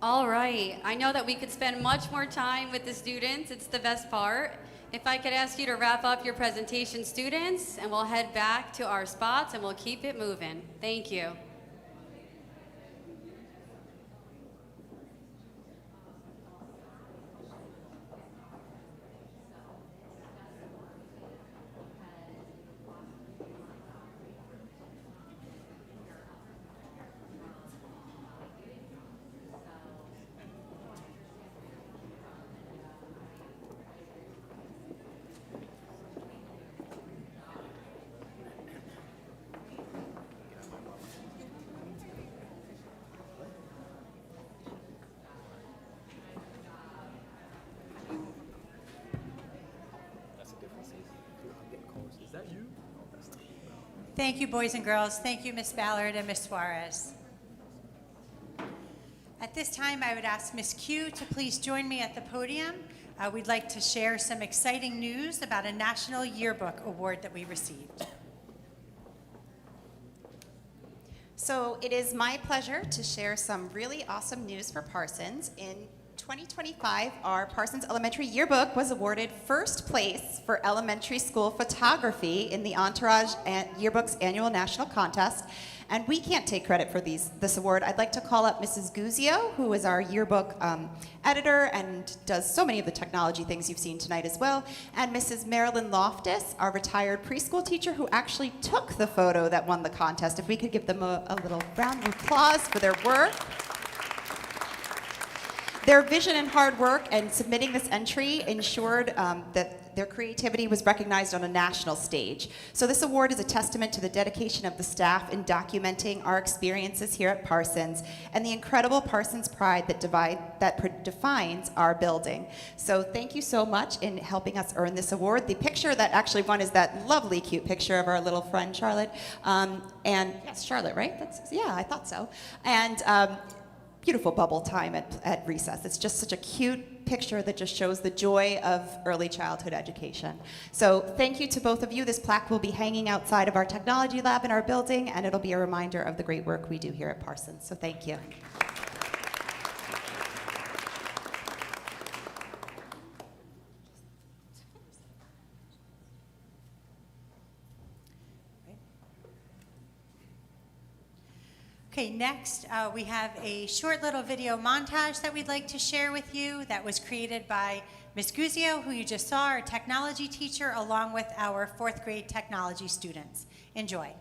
All right, I know that we could spend much more time with the students. It's the best part. If I could ask you to wrap up your presentation, students, and we'll head back to our spots and we'll keep it moving. Thank you. Thank you, boys and girls. Thank you, Ms. Ballard and Ms. Suarez. At this time, I would ask Ms. Q to please join me at the podium. We'd like to share some exciting news about a National Yearbook Award that we received. So it is my pleasure to share some really awesome news for Parsons. In 2025, our Parsons Elementary Yearbook was awarded first place for elementary school photography in the Entourage Yearbook's annual national contest. And we can't take credit for this award. I'd like to call up Mrs. Guzio, who is our yearbook editor and does so many of the technology things you've seen tonight as well, and Mrs. Marilyn Loftus, our retired preschool teacher who actually took the photo that won the contest. If we could give them a little round of applause for their work. Their vision and hard work and submitting this entry ensured that their creativity was recognized on a national stage. So this award is a testament to the dedication of the staff in documenting our experiences here at Parsons and the incredible Parsons pride that defines our building. So thank you so much in helping us earn this award. The picture that actually won is that lovely, cute picture of our little friend Charlotte. And yes, Charlotte, right? Yeah, I thought so. And beautiful bubble time at recess. It's just such a cute picture that just shows the joy of early childhood education. So thank you to both of you. This plaque will be hanging outside of our technology lab in our building, and it'll be a reminder of the great work we do here at Parsons. So thank you. Okay, next we have a short little video montage that we'd like to share with you that was created by Ms. Guzio, who you just saw, our technology teacher, along with our 4th grade technology students. Enjoy.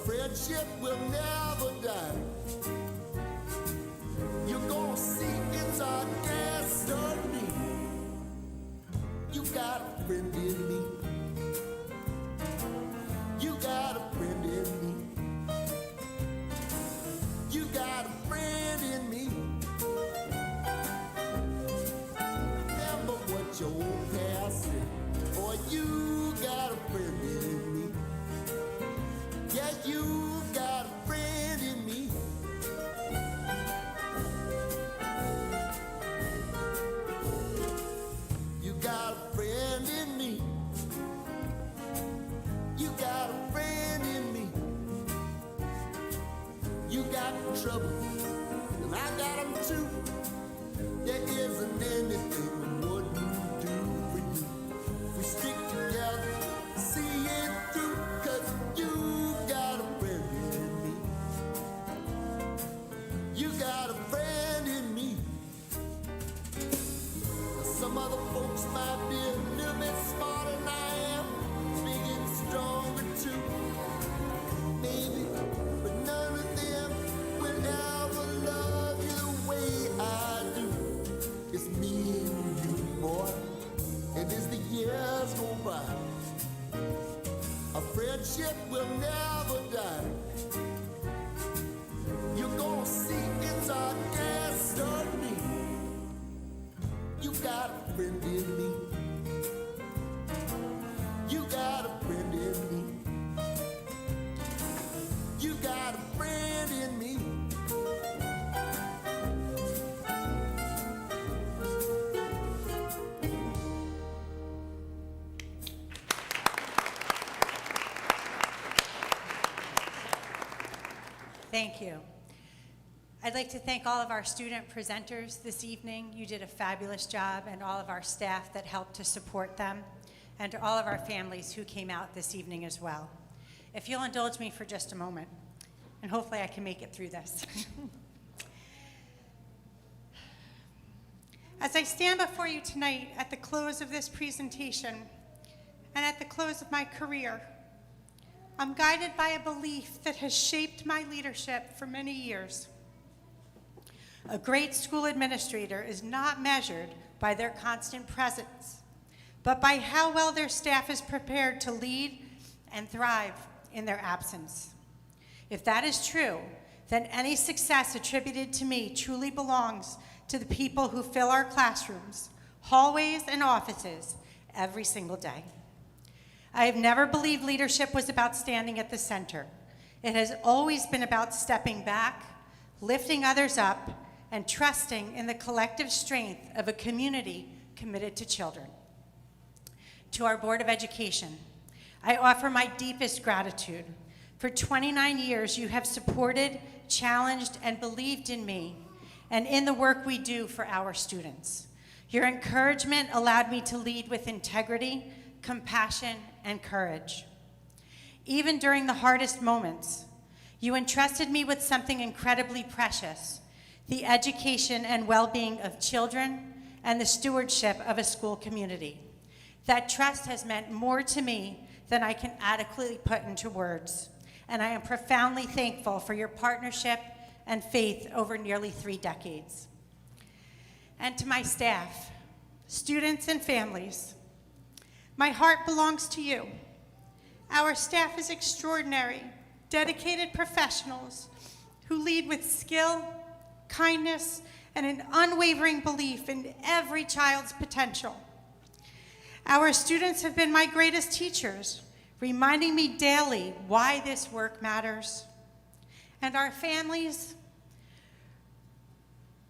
Friendship will never die. You're gonna see it's our destiny. You got a friend in me. You got a friend in me. You got a friend in me. Remember what your old past said. Boy, you got a friend in me. Yeah, you got a friend in me. You got a friend in me. You got a friend in me. You got trouble, and I got them too. There isn't anything I wouldn't do for you. If we stick together, see it through, 'cause you got a friend in me. You got a friend in me. Some other folks might be a little bit smarter than I am, big and stronger too. Thank you. I'd like to thank all of our student presenters this evening. You did a fabulous job, and all of our staff that helped to support them, and to all of our families who came out this evening as well. If you'll indulge me for just a moment, and hopefully I can make it through this. As I stand before you tonight at the close of this presentation and at the close of my career, I'm guided by a belief that has shaped my leadership for many years. A great school administrator is not measured by their constant presence, but by how well their staff is prepared to lead and thrive in their absence. If that is true, then any success attributed to me truly belongs to the people who fill our classrooms, hallways, and offices every single day. I have never believed leadership was about standing at the center. It has always been about stepping back, lifting others up, and trusting in the collective strength of a community committed to children. To our Board of Education, I offer my deepest gratitude. For 29 years, you have supported, challenged, and believed in me and in the work we do for our students. Your encouragement allowed me to lead with integrity, compassion, and courage. Even during the hardest moments, you entrusted me with something incredibly precious, the education and well-being of children and the stewardship of a school community. That trust has meant more to me than I can adequately put into words, and I am profoundly thankful for your partnership and faith over nearly 3 decades. And to my staff, students, and families, my heart belongs to you. Our staff is extraordinary, dedicated professionals who lead with skill, kindness, and an unwavering belief in every child's potential. Our students have been my greatest teachers, reminding me daily why this work matters. And our families,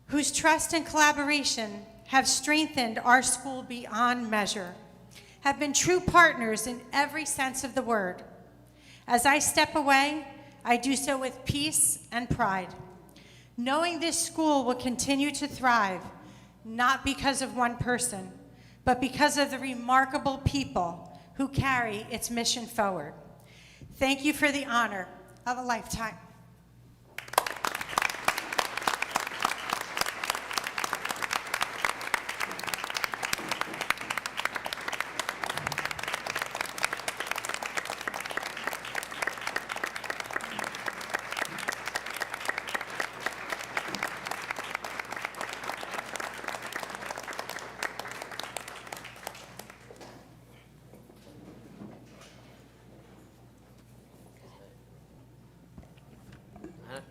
whose trust and collaboration have strengthened our school beyond measure, have been true partners in every sense of the word. As I step away, I do so with peace and pride, knowing this school will continue to thrive, not because of one person, but because of the remarkable people who carry its mission forward. Thank you for the honor of a lifetime.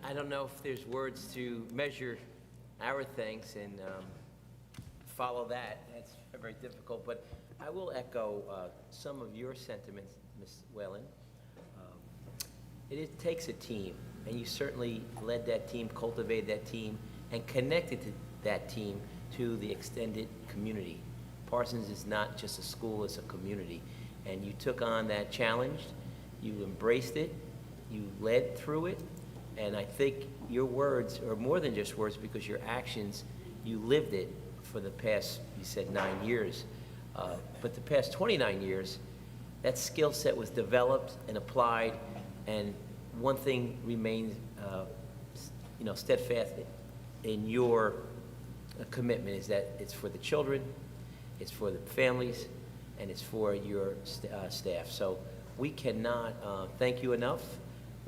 I don't know if there's words to measure our thanks and follow that. That's very difficult, but I will echo some of your sentiments, Ms. Whalen. It takes a team, and you certainly led that team, cultivated that team, and connected to that team to the extended community. Parsons is not just a school, it's a community, and you took on that challenge, you embraced it, you led through it, and I think your words are more than just words because your actions, you lived it for the past, you said 9 years. But the past 29 years, that skill set was developed and applied, and one thing remains steadfast in your commitment is that it's for the children, it's for the families, and it's for your staff. So we cannot thank you enough.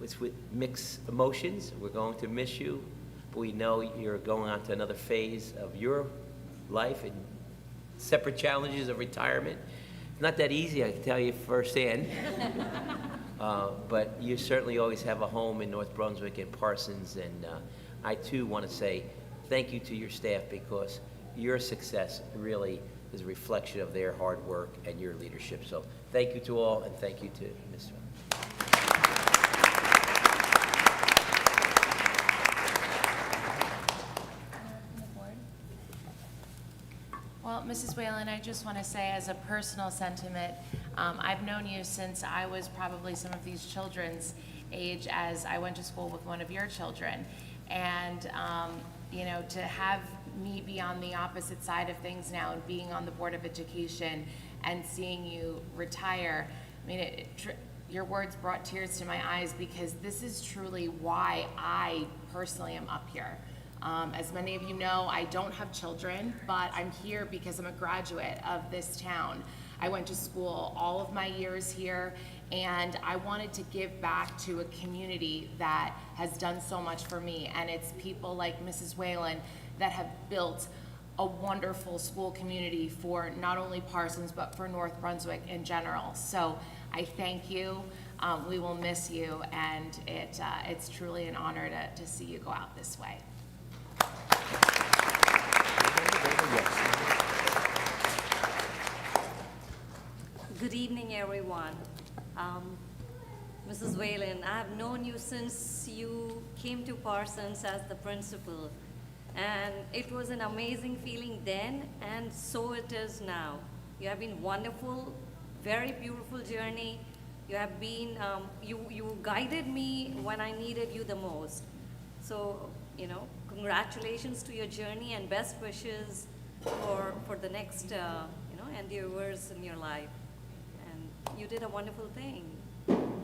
It's with mixed emotions. We're going to miss you, but we know you're going on to another phase of your life and separate challenges of retirement. It's not that easy, I can tell you firsthand. But you certainly always have a home in North Brunswick and Parsons, and I too want to say thank you to your staff because your success really is a reflection of their hard work and your leadership. So thank you to all, and thank you to Ms. Well, Mrs. Whalen, I just want to say as a personal sentiment, I've known you since I was probably some of these children's age as I went to school with one of your children. And, you know, to have me be on the opposite side of things now and being on the Board of Education and seeing you retire, I mean, your words brought tears to my eyes, because this is truly why I personally am up here. As many of you know, I don't have children, but I'm here because I'm a graduate of this town. I went to school all of my years here, and I wanted to give back to a community that has done so much for me. And it's people like Mrs. Whalen that have built a wonderful school community for not only Parsons, but for North Brunswick in general. So I thank you. We will miss you, and it's truly an honor to see you go out this way. Good evening, everyone. Mrs. Whalen, I have known you since you came to Parsons as the principal, and it was an amazing feeling then, and so it is now. You have been wonderful, very beautiful journey. You have been, you guided me when I needed you the most. So, you know, congratulations to your journey and best wishes for the next, endeavors in your life. And you did a wonderful thing.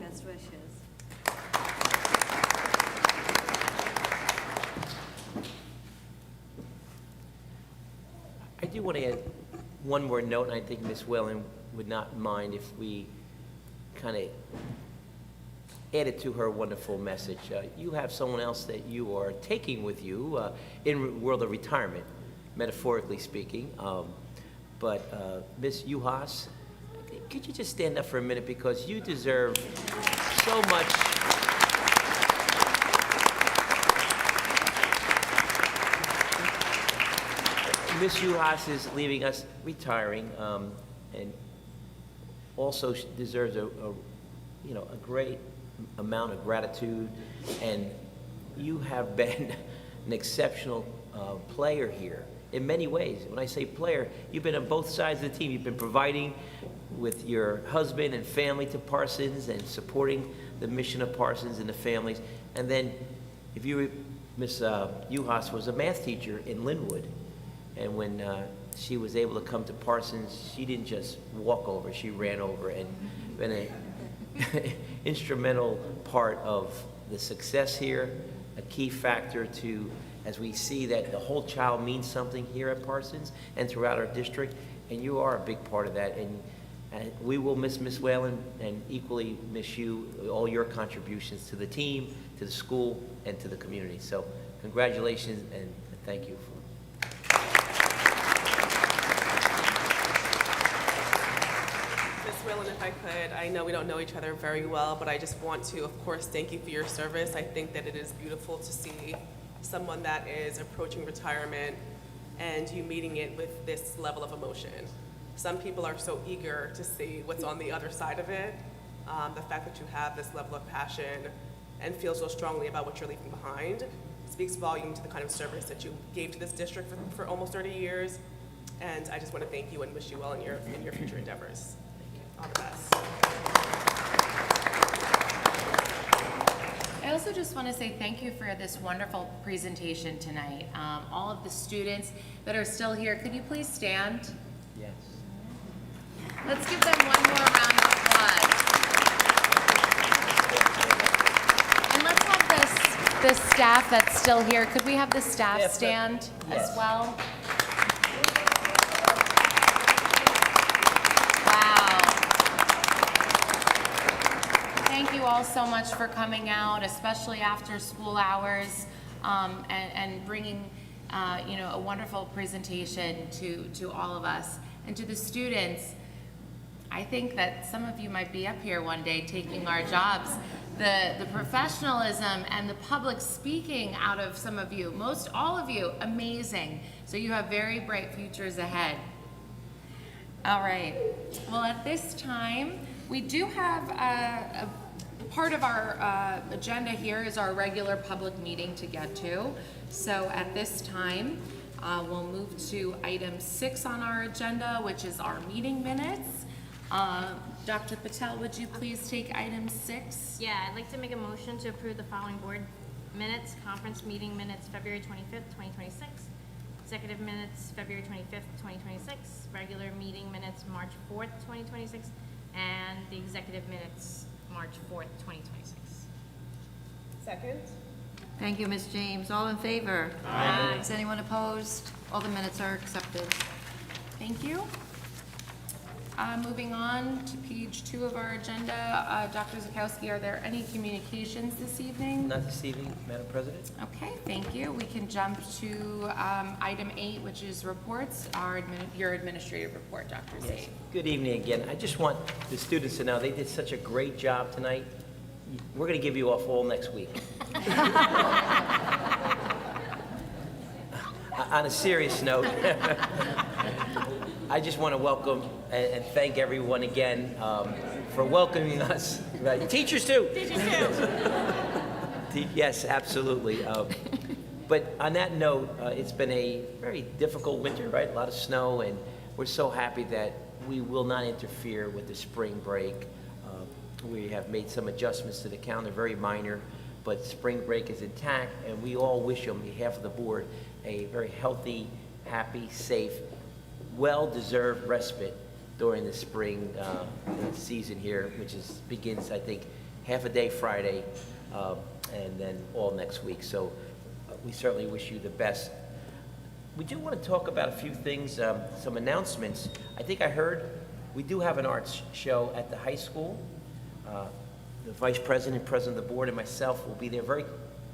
Best wishes. I do want to add one more note, and I think Ms. Whalen would not mind if we kind of added to her wonderful message. You have someone else that you are taking with you in the world of retirement, metaphorically speaking. But Ms. Uhas, could you just stand up for a minute, because you deserve so much. Ms. Uhas is leaving us, retiring, and also deserves a great amount of gratitude. And you have been an exceptional player here in many ways. When I say player, you've been on both sides of the team. You've been providing with your husband and family to Parsons and supporting the mission of Parsons and the families. And then, if you, Ms. Uhas was a math teacher in Linwood, and when she was able to come to Parsons, she didn't just walk over, she ran over, and been an instrumental part of the success here, a key factor to, as we see that the whole child means something here at Parsons and throughout our district, and you are a big part of that. And we will miss Ms. Whalen and equally miss you, all your contributions to the team, to the school, and to the community. So congratulations and thank you. Ms. Whalen, if I could, I know we don't know each other very well, but I just want to, of course, thank you for your service. I think that it is beautiful to see someone that is approaching retirement and you meeting it with this level of emotion. Some people are so eager to see what's on the other side of it. The fact that you have this level of passion and feel so strongly about what you're leaving behind speaks volume to the kind of service that you gave to this district for almost 30 years. And I just want to thank you and wish you well in your future endeavors. All the best. I also just want to say thank you for this wonderful presentation tonight. All of the students that are still here, could you please stand? Yes. Let's give them one more round of applause. And let's have this staff that's still here. Could we have the staff stand as well? Thank you all so much for coming out, especially after school hours, and bringing a wonderful presentation to all of us. And to the students, I think that some of you might be up here one day taking our jobs. The professionalism and the public speaking out of some of you, most all of you, amazing. So you have very bright futures ahead. All right, well, at this time, we do have a part of our agenda here is our regular public meeting to get to. So at this time, we'll move to item 6 on our agenda, which is our meeting minutes. Dr. Patel, would you please take item 6? Yeah, I'd like to make a motion to approve the following board minutes, conference meeting minutes, February 25th, 2026, executive minutes, February 25th, 2026, regular meeting minutes, March 4th, 2026, and the executive minutes, March 4th, 2026. Second? Thank you, Ms. James. All in favor? Aye. Is anyone opposed? All the minutes are accepted. Thank you. Moving on to page 2 of our agenda, Dr. Zakowski, are there any communications this evening? Not this evening, Madam President. Okay, thank you. We can jump to item 8, which is reports, your administrative report, Dr. Yes. Zaid. Good evening again. I just want the students to know they did such a great job tonight. We're going to give you off all next week. On a serious note, I just want to welcome and thank everyone again for welcoming us. Right. Teachers too. Teachers too. Yes, absolutely. But on that note, it's been a very difficult winter, right? A lot of snow, and we're so happy that we will not interfere with the spring break. We have made some adjustments to the calendar, very minor, but spring break is intact, and we all wish you, on behalf of the board, a very healthy, happy, safe, well-deserved respite during the spring season here, which begins, I think, half a day Friday, and then all next week. So we certainly wish you the best. We do want to talk about a few things, some announcements. I think I heard we do have an arts show at the high school. The vice president, president of the board, and myself will be there very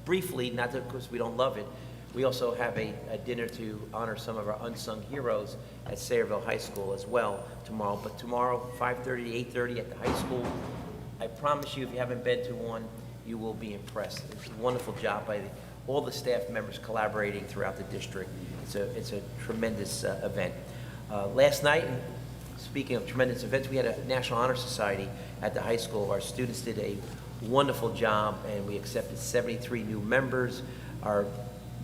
briefly, not because we don't love it. We also have a dinner to honor some of our unsung heroes at Sayreville High School as well tomorrow. But tomorrow, 5:30 to 8:30 at the high school. I promise you, if you haven't been to one, you will be impressed. It's a wonderful job by all the staff members collaborating throughout the district. It's a tremendous event. Last night, speaking of tremendous events, we had a National Honor Society at the high school. Our students did a wonderful job, and we accepted 73 new members. Our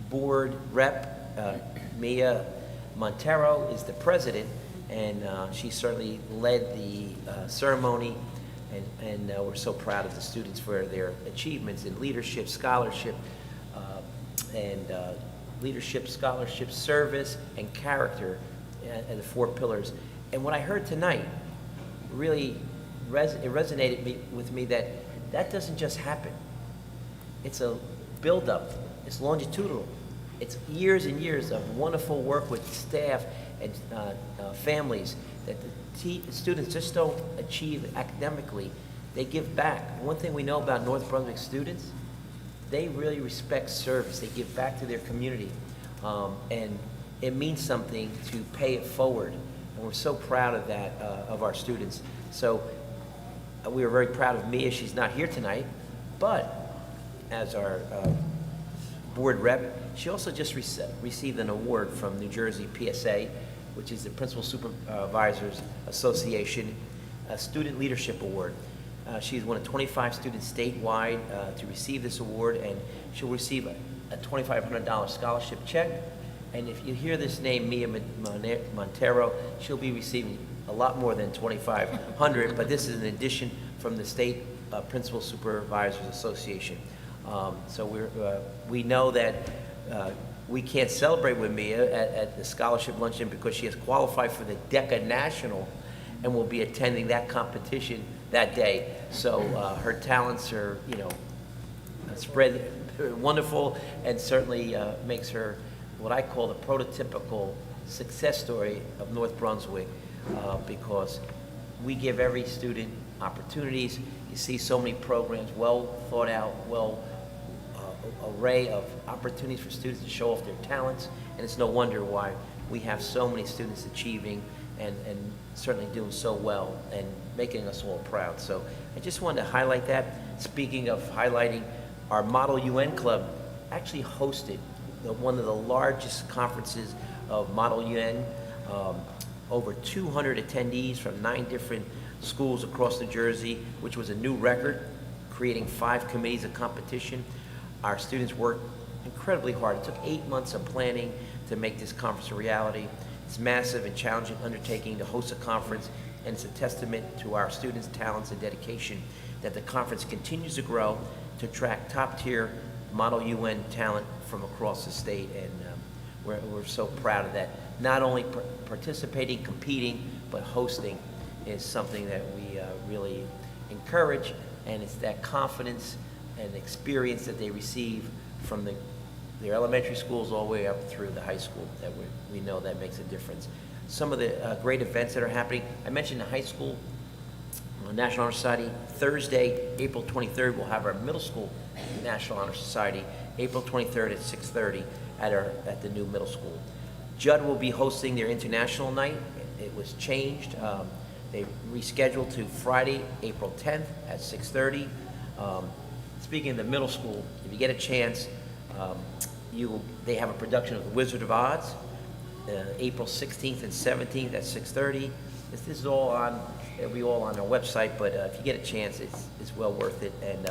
board rep, Mia Montero, is the president, and she certainly led the ceremony, and we're so proud of the students for their achievements in leadership, scholarship, service, and character, and the 4 pillars. And what I heard tonight really resonated with me that doesn't just happen. It's a build-up. It's longitudinal. It's years and years of wonderful work with staff and families that the students just don't achieve academically. They give back. One thing we know about North Brunswick students, they really respect service. They give back to their community. And it means something to pay it forward. And we're so proud of that, of our students. So we are very proud of Mia. She's not here tonight, but as our board rep, she also just received an award from New Jersey PSA, which is the Principal Supervisors Association, a Student Leadership Award. She's one of 25 students statewide to receive this award, and she'll receive a $2,500 scholarship check. And if you hear this name, Mia Montero, she'll be receiving a lot more than $2,500, but this is an addition from the State Principal Supervisors Association. So we know that we can't celebrate with Mia at the scholarship luncheon because she has qualified for the DECA National and will be attending that competition that day. So her talents are, spread wonderful, and certainly makes her what I call the prototypical success story of North Brunswick, because we give every student opportunities. You see so many programs, well thought out, array of opportunities for students to show off their talents, and it's no wonder why we have so many students achieving and certainly doing so well and making us all proud. So I just wanted to highlight that. Speaking of highlighting, our Model UN Club actually hosted one of the largest conferences of Model UN, over 200 attendees from 9 different schools across New Jersey, which was a new record, creating 5 committees of competition. Our students worked incredibly hard. It took 8 months of planning to make this conference a reality. It's a massive and challenging undertaking to host a conference and it's a testament to our students' talents and dedication that the conference continues to grow to attract top-tier Model UN talent from across the state, and we're so proud of that. Not only participating, competing, but hosting is something that we really encourage, and it's that confidence and experience that they receive from their elementary schools all the way up through the high school that we know that makes a difference. Some of the great events that are happening, I mentioned the high school National Honor Society. Thursday, April 23rd, we'll have our middle school National Honor Society, April 23rd at 6:30 at the new middle school. Judd will be hosting their international night. It was changed. They rescheduled to Friday, April 10th at 6:30. Speaking of the middle school, if you get a chance, they have a production of The Wizard of Oz, April 16th and 17th at 6:30. This is all on, it'll be all on our website, but if you get a chance, it's well worth it. And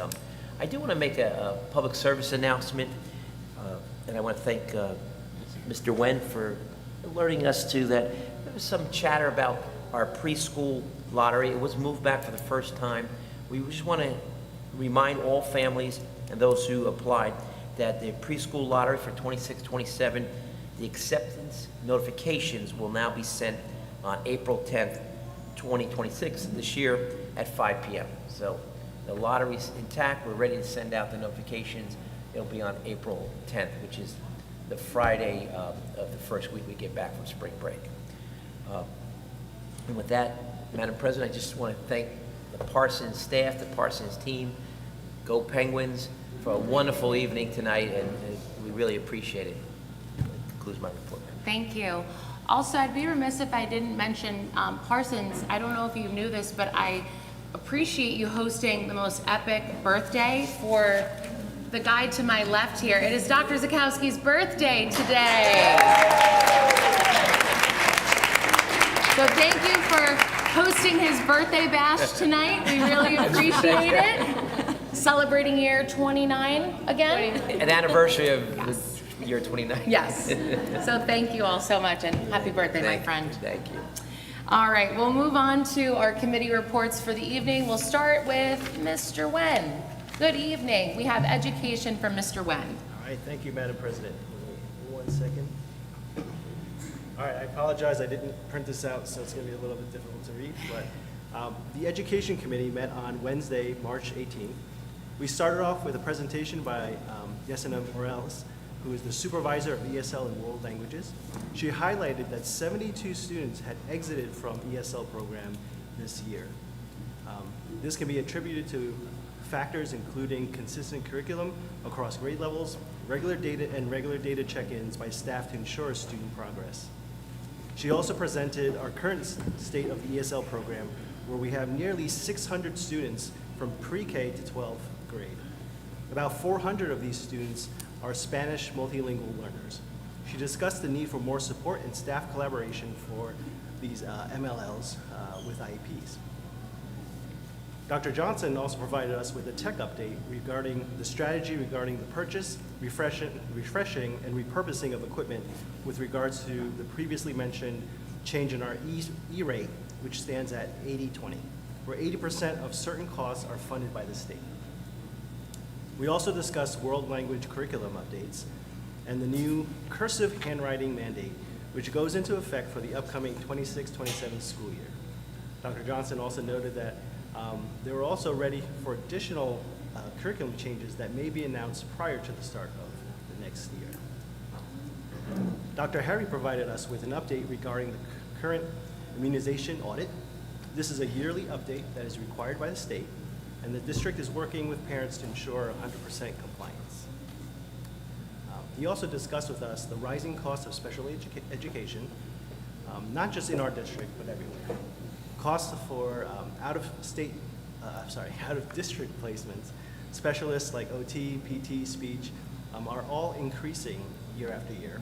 I do want to make a public service announcement, and I want to thank Mr. Wen for alerting us to that. There was some chatter about our preschool lottery. It was moved back for the first time. We just want to remind all families and those who applied that the preschool lottery for 26-27, the acceptance notifications will now be sent on April 10th, 2026, this year at 5 p.m. So the lottery's intact. We're ready to send out the notifications. It'll be on April 10th, which is the Friday of the first week we get back from spring break. And with that, Madam President, I just want to thank the Parsons staff, the Parsons team, Go Penguins, for a wonderful evening tonight, and we really appreciate it. That concludes my report. Thank you. Also, I'd be remiss if I didn't mention Parsons. I don't know if you knew this, but I appreciate you hosting the most epic birthday for the guy to my left here. It is Dr. Zakowski's birthday today. So thank you for hosting his birthday bash tonight. We really appreciate it. Celebrating year 29 again. An anniversary of the year 29. Yes. So thank you all so much, and happy birthday, my friend. Thank you. All right, we'll move on to our committee reports for the evening. We'll start with Mr. Wen. Good evening. We have education from Mr. Wen. All right, thank you, Madam President. 1 second. All right, I apologize, I didn't print this out, so it's going to be a little bit difficult to read, but the Education Committee met on Wednesday, March 18th. We started off with a presentation by Yesenia Morales, who is the supervisor of ESL and World Languages. She highlighted that 72 students had exited from ESL program this year. This can be attributed to factors including consistent curriculum across grade levels, regular data check-ins by staff to ensure student progress. She also presented our current state of the ESL program, where we have nearly 600 students from pre-K to 12th grade. About 400 of these students are Spanish multilingual learners. She discussed the need for more support and staff collaboration for these MLLs with IEPs. Dr. Johnson also provided us with a tech update regarding the strategy regarding the purchase, refreshing, and repurposing of equipment with regards to the previously mentioned change in our E-rate, which stands at 80/20, where 80% of certain costs are funded by the state. We also discussed world language curriculum updates and the new cursive handwriting mandate, which goes into effect for the upcoming 26-27 school year. Dr. Johnson also noted that they were also ready for additional curriculum changes that may be announced prior to the start of the next year. Dr. Harry provided us with an update regarding the current immunization audit. This is a yearly update that is required by the state, and the district is working with parents to ensure 100% compliance. He also discussed with us the rising cost of special education, not just in our district, but everywhere. Costs for out-of-district placements, specialists like OT, PT, speech, are all increasing year after year,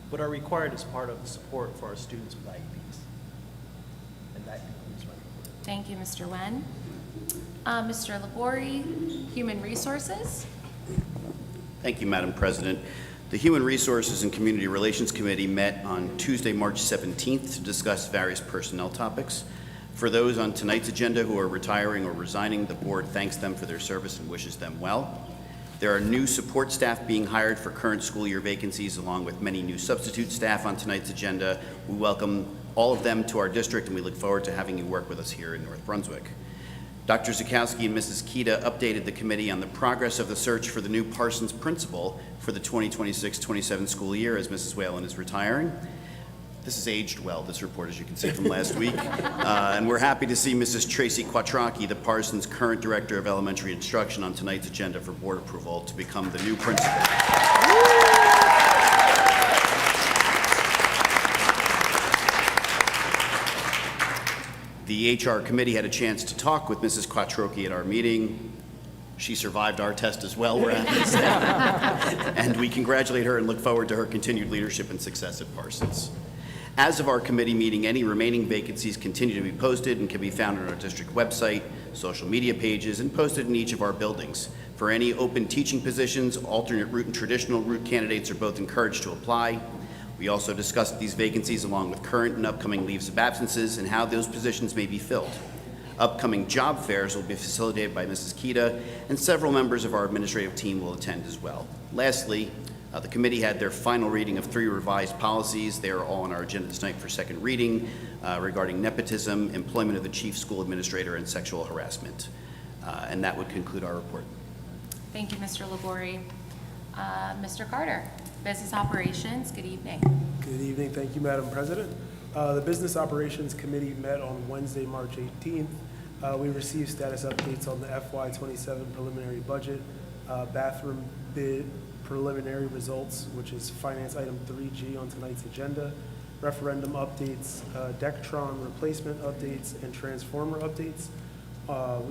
but are required as part of the support for our students with IEPs. And that concludes my report. Thank you, Mr. Wen. Mr. Labori, Human Resources. Thank you, Madam President. The Human Resources and Community Relations Committee met on Tuesday, March 17th to discuss various personnel topics. For those on tonight's agenda who are retiring or resigning, the board thanks them for their service and wishes them well. There are new support staff being hired for current school year vacancies, along with many new substitute staff on tonight's agenda. We welcome all of them to our district, and we look forward to having you work with us here in North Brunswick. Dr. Zukowski and Mrs. Kita updated the committee on the progress of the search for the new Parsons principal for the 2026-27 school year, as Mrs. Whalen is retiring. This has aged well, this report, as you can see from last week. And we're happy to see Mrs. Tracy Quattrocki, the Parsons current Director of Elementary Instruction, on tonight's agenda for board approval to become the new principal. The HR committee had a chance to talk with Mrs. Quattrocki at our meeting. She survived our test as well, we're happy to say. And we congratulate her and look forward to her continued leadership and success at Parsons. As of our committee meeting, any remaining vacancies continue to be posted and can be found on our district website, social media pages, and posted in each of our buildings. For any open teaching positions, alternate route and traditional route candidates are both encouraged to apply. We also discussed these vacancies along with current and upcoming leaves of absences and how those positions may be filled. Upcoming job fairs will be facilitated by Mrs. Kita, and several members of our administrative team will attend as well. Lastly, the committee had their final reading of 3 revised policies. They are all on our agenda tonight for second reading regarding nepotism, employment of the chief school administrator, and sexual harassment. And that would conclude our report. Thank you, Mr. Labori. Mr. Carter, Business Operations, good evening. Good evening. Thank you, Madam President. The Business Operations Committee met on Wednesday, March 18th. We received status updates on the FY27 preliminary budget, bathroom bid preliminary results, which is finance item 3G on tonight's agenda, referendum updates, Dectron replacement updates, and transformer updates.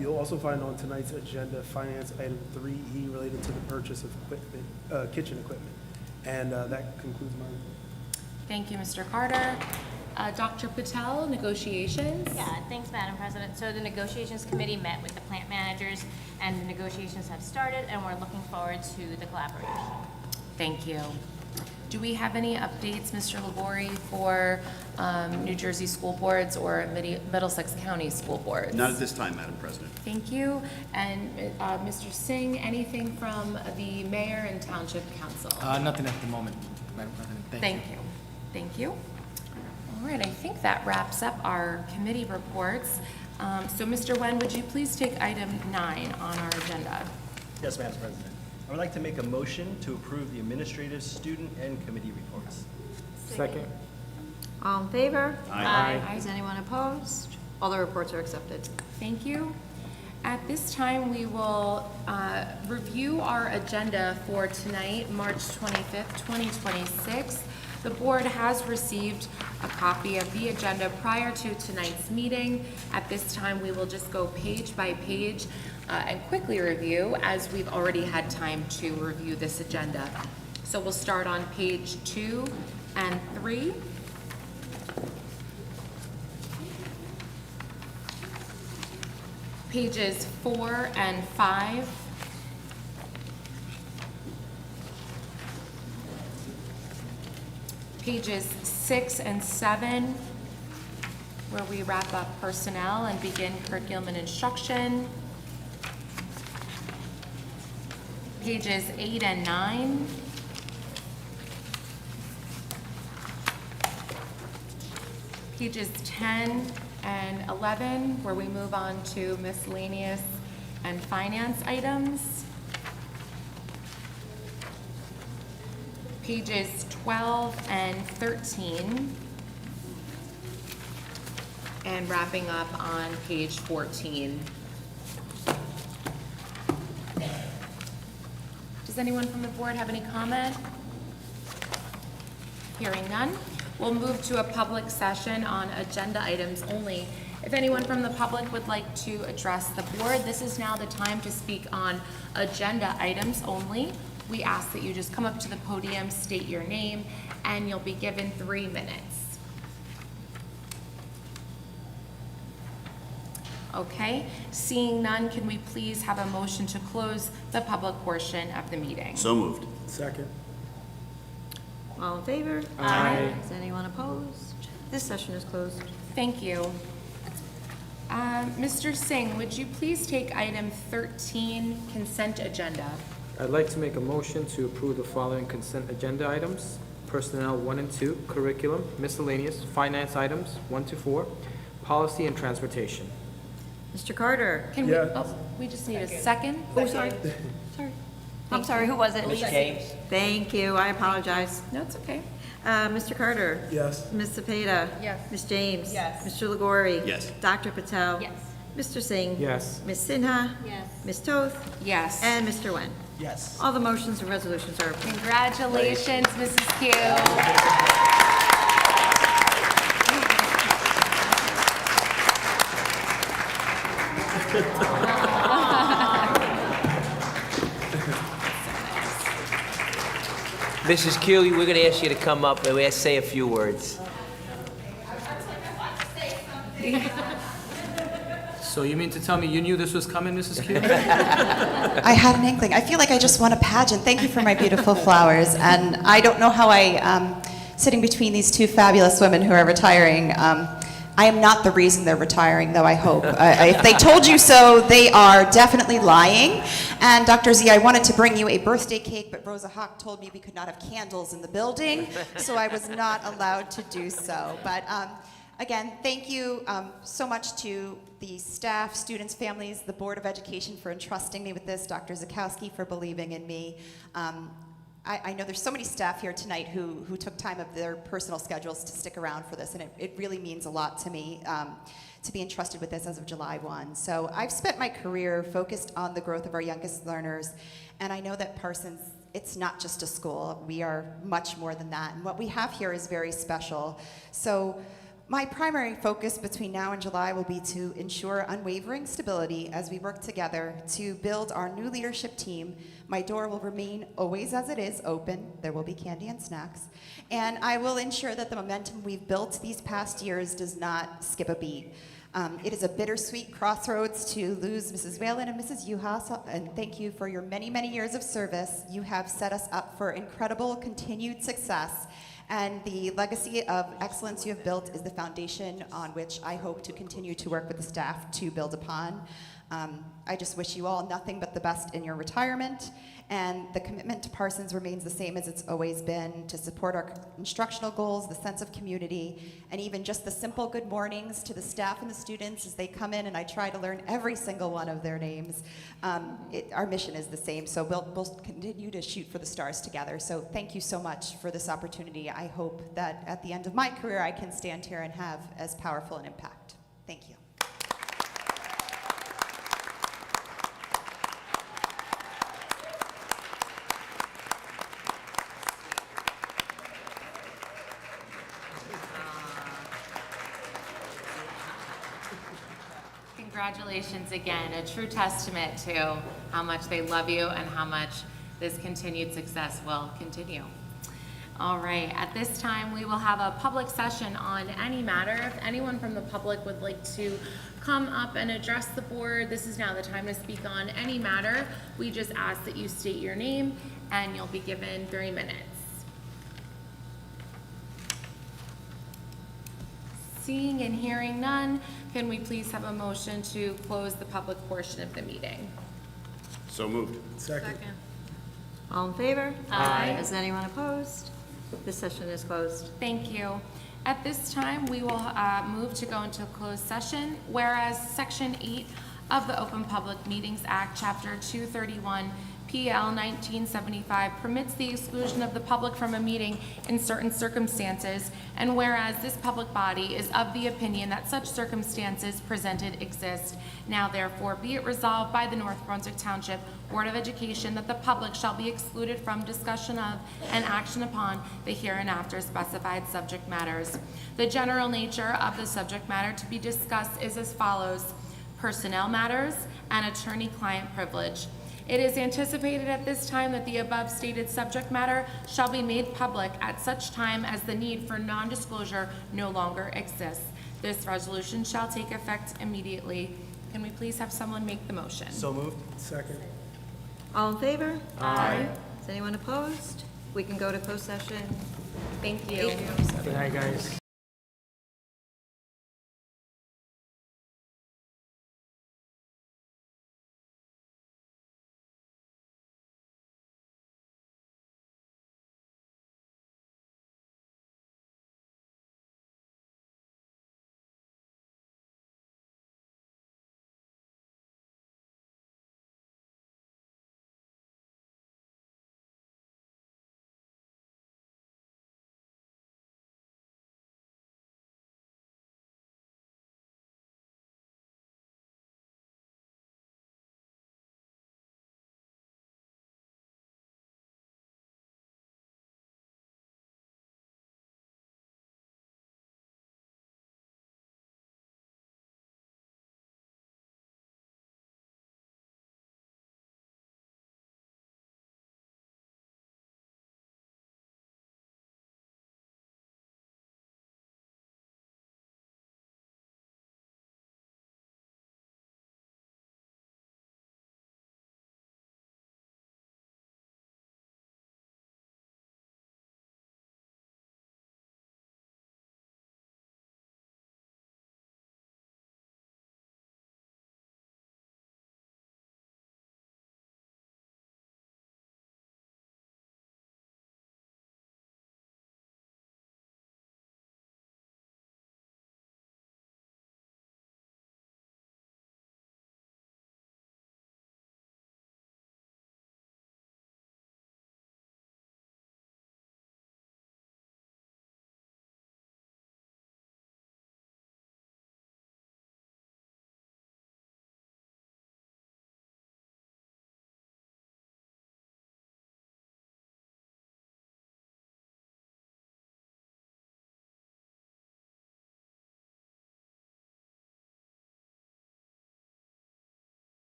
You'll also find on tonight's agenda finance item 3E related to the purchase of equipment, kitchen equipment. And that concludes my report. Thank you, Mr. Carter. Dr. Patel, negotiations. Yeah, thanks, Madam President. So the negotiations committee met with the plant managers, and the negotiations have started, and we're looking forward to the collaboration. Thank you. Do we have any updates, Mr. Labori, for New Jersey school boards or Middlesex County school boards? Not at this time, Madam President. Thank you. And Mr. Singh, anything from the mayor and township council? Nothing at the moment, Madam President. Thank you. Thank you. All right, I think that wraps up our committee reports. So Mr. Wen, would you please take item 9 on our agenda? Yes, Madam President. I would like to make a motion to approve the administrative, student, and committee reports. Second. All in favor? Aye. Is anyone opposed? All the reports are accepted. Thank you. At this time, we will review our agenda for tonight, March 25th, 2026. The board has received a copy of the agenda prior to tonight's meeting. At this time, we will just go page by page and quickly review, as we've already had time to review this agenda. So we'll start on page 2 and 3. Pages 4 and 5. Pages 6 and 7, where we wrap up personnel and begin curriculum and instruction. Pages 8 and 9. Pages 10 and 11, where we move on to miscellaneous and finance items. Pages 12 and 13, and wrapping up on page 14. Does anyone from the board have any comment? Hearing none, we'll move to a public session on agenda items only. If anyone from the public would like to address the board, this is now the time to speak on agenda items only. We ask that you just come up to the podium, state your name, and you'll be given 3 minutes. Okay, seeing none, can we please have a motion to close the public portion of the meeting? So moved. Second. All in favor? Aye. Is anyone opposed? This session is closed. Thank you. Mr. Singh, would you please take item 13, consent agenda? I'd like to make a motion to approve the following consent agenda items: Personnel 1 and 2, Curriculum, Miscellaneous, Finance items 1 to 4, Policy and Transportation. Mr. Carter? Can we, we just need a second? Oh, sorry. Sorry. I'm sorry, who was it? Ms. James? Thank you, I apologize. No, it's okay. Mr. Carter? Yes. Ms. Cepeda? Yes. Ms. James? Yes. Mr. Legori? Yes. Dr. Patel? Yes. Mr. Singh? Yes. Ms. Sinha? Yes. Ms. Toth? Yes. And Mr. Wen. Yes. All the motions and resolutions are approved. Congratulations, Mrs. Q. Mrs. Q, we're going to ask you to come up and say a few words. So you mean to tell me you knew this was coming, Mrs. Q? I had an inkling. I feel like I just won a pageant. Thank you for my beautiful flowers. And I don't know how sitting between these two fabulous women who are retiring, I am not the reason they're retiring, though I hope. If they told you so, they are definitely lying. And Dr. Z, I wanted to bring you a birthday cake, but Rosa Hawk told me we could not have candles in the building, so I was not allowed to do so. But again, thank you so much to the staff, students, families, the Board of Education for entrusting me with this, Dr. Zakowski for believing in me. I know there's so many staff here tonight who took time of their personal schedules to stick around for this, and it really means a lot to me to be entrusted with this as of July 1. So I've spent my career focused on the growth of our youngest learners, and I know that Parsons, it's not just a school. We are much more than that, and what we have here is very special. So my primary focus between now and July will be to ensure unwavering stability as we work together to build our new leadership team. My door will remain always as it is, open. There will be candy and snacks. And I will ensure that the momentum we've built these past years does not skip a beat. It is a bittersweet crossroads to lose Mrs. Whalen and Mrs. Uhas, and thank you for your many, many years of service. You have set us up for incredible continued success. And the legacy of excellence you have built is the foundation on which I hope to continue to work with the staff to build upon. I just wish you all nothing but the best in your retirement, and the commitment to Parsons remains the same as it's always been, to support our instructional goals, the sense of community, and even just the simple good mornings to the staff and the students as they come in and I try to learn every single one of their names. Our mission is the same, so we'll continue to shoot for the stars together. So thank you so much for this opportunity. I hope that at the end of my career I can stand here and have as powerful an impact. Thank you. Congratulations again, a true testament to how much they love you and how much this continued success will continue. All right, at this time, we will have a public session on any matter. If anyone from the public would like to come up and address the board, this is now the time to speak on any matter. We just ask that you state your name and you'll be given 3 minutes. Seeing and hearing none, can we please have a motion to close the public portion of the meeting? So moved. Second. All in favor? Aye. Is anyone opposed? This session is closed. Thank you. At this time, we will move to go into closed session, whereas Section 8 of the Open Public Meetings Act, Chapter 231, PL 1975 permits the exclusion of the public from a meeting in certain circumstances, and whereas this public body is of the opinion that such circumstances presented exist, now therefore be it resolved by the North Brunswick Township Board of Education that the public shall be excluded from discussion of and action upon the hereinafter specified subject matters. The general nature of the subject matter to be discussed is as follows: personnel matters and attorney-client privilege. It is anticipated at this time that the above stated subject matter shall be made public at such time as the need for non-disclosure no longer exists. This resolution shall take effect immediately. Can we please have someone make the motion? So moved. Second. All in favor? Aye. Is anyone opposed? We can go to closed session. Thank you. Good night, guys.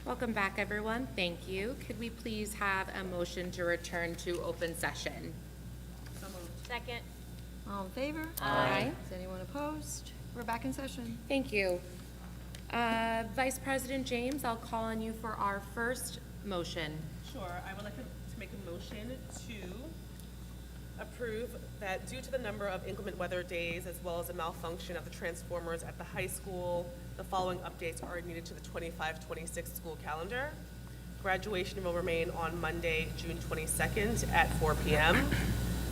Welcome back, everyone. Thank you. Could we please have a motion to return to open session? Second. All in favor? Aye. Is anyone opposed? We're back in session. Thank you. Vice President James, I'll call on you for our first motion. Sure, I would like to make a motion to approve that due to the number of inclement weather days as well as a malfunction of the transformers at the high school, the following updates are needed to the 25-26 school calendar. Graduation will remain on Monday, June 22nd at 4 p.m.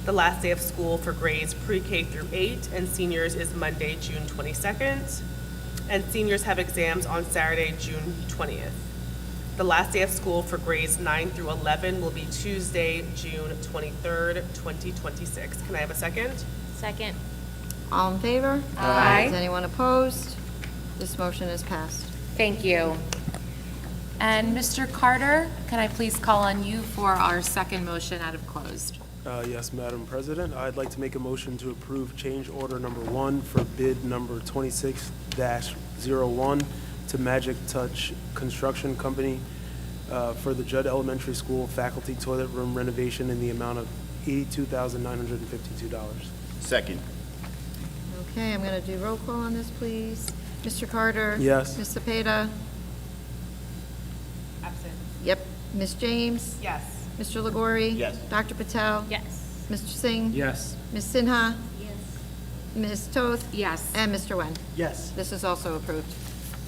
The last day of school for grades pre-K through 8 and seniors is Monday, June 22nd. And seniors have exams on Saturday, June 20th. The last day of school for grades 9 through 11 will be Tuesday, June 23rd, 2026. Can I have a second? Second. All in favor? Aye. Is anyone opposed? This motion is passed. Thank you. And Mr. Carter, can I please call on you for our second motion out of closed? Yes, Madam President. I'd like to make a motion to approve change order number 1 for bid number 26-01 to Magic Touch Construction Company for the Judd Elementary School faculty toilet room renovation in the amount of $82,952. Second. Okay, I'm going to do roll call on this, please. Mr. Carter? Yes. Ms. Cepeda? Absent. Yep. Ms. James? Yes. Mr. Legori? Yes. Dr. Patel? Yes. Mr. Singh? Yes. Ms. Sinha? Yes. Ms. Toth? Yes. And Mr. Wen. Yes. This is also approved.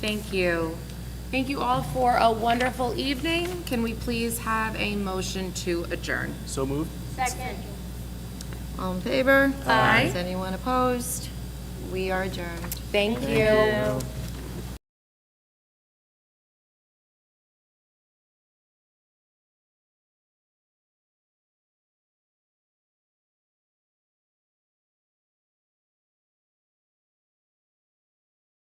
Thank you. Thank you all for a wonderful evening. Can we please have a motion to adjourn? So moved. Second. All in favor? Aye. Is anyone opposed? We are adjourned. Thank you.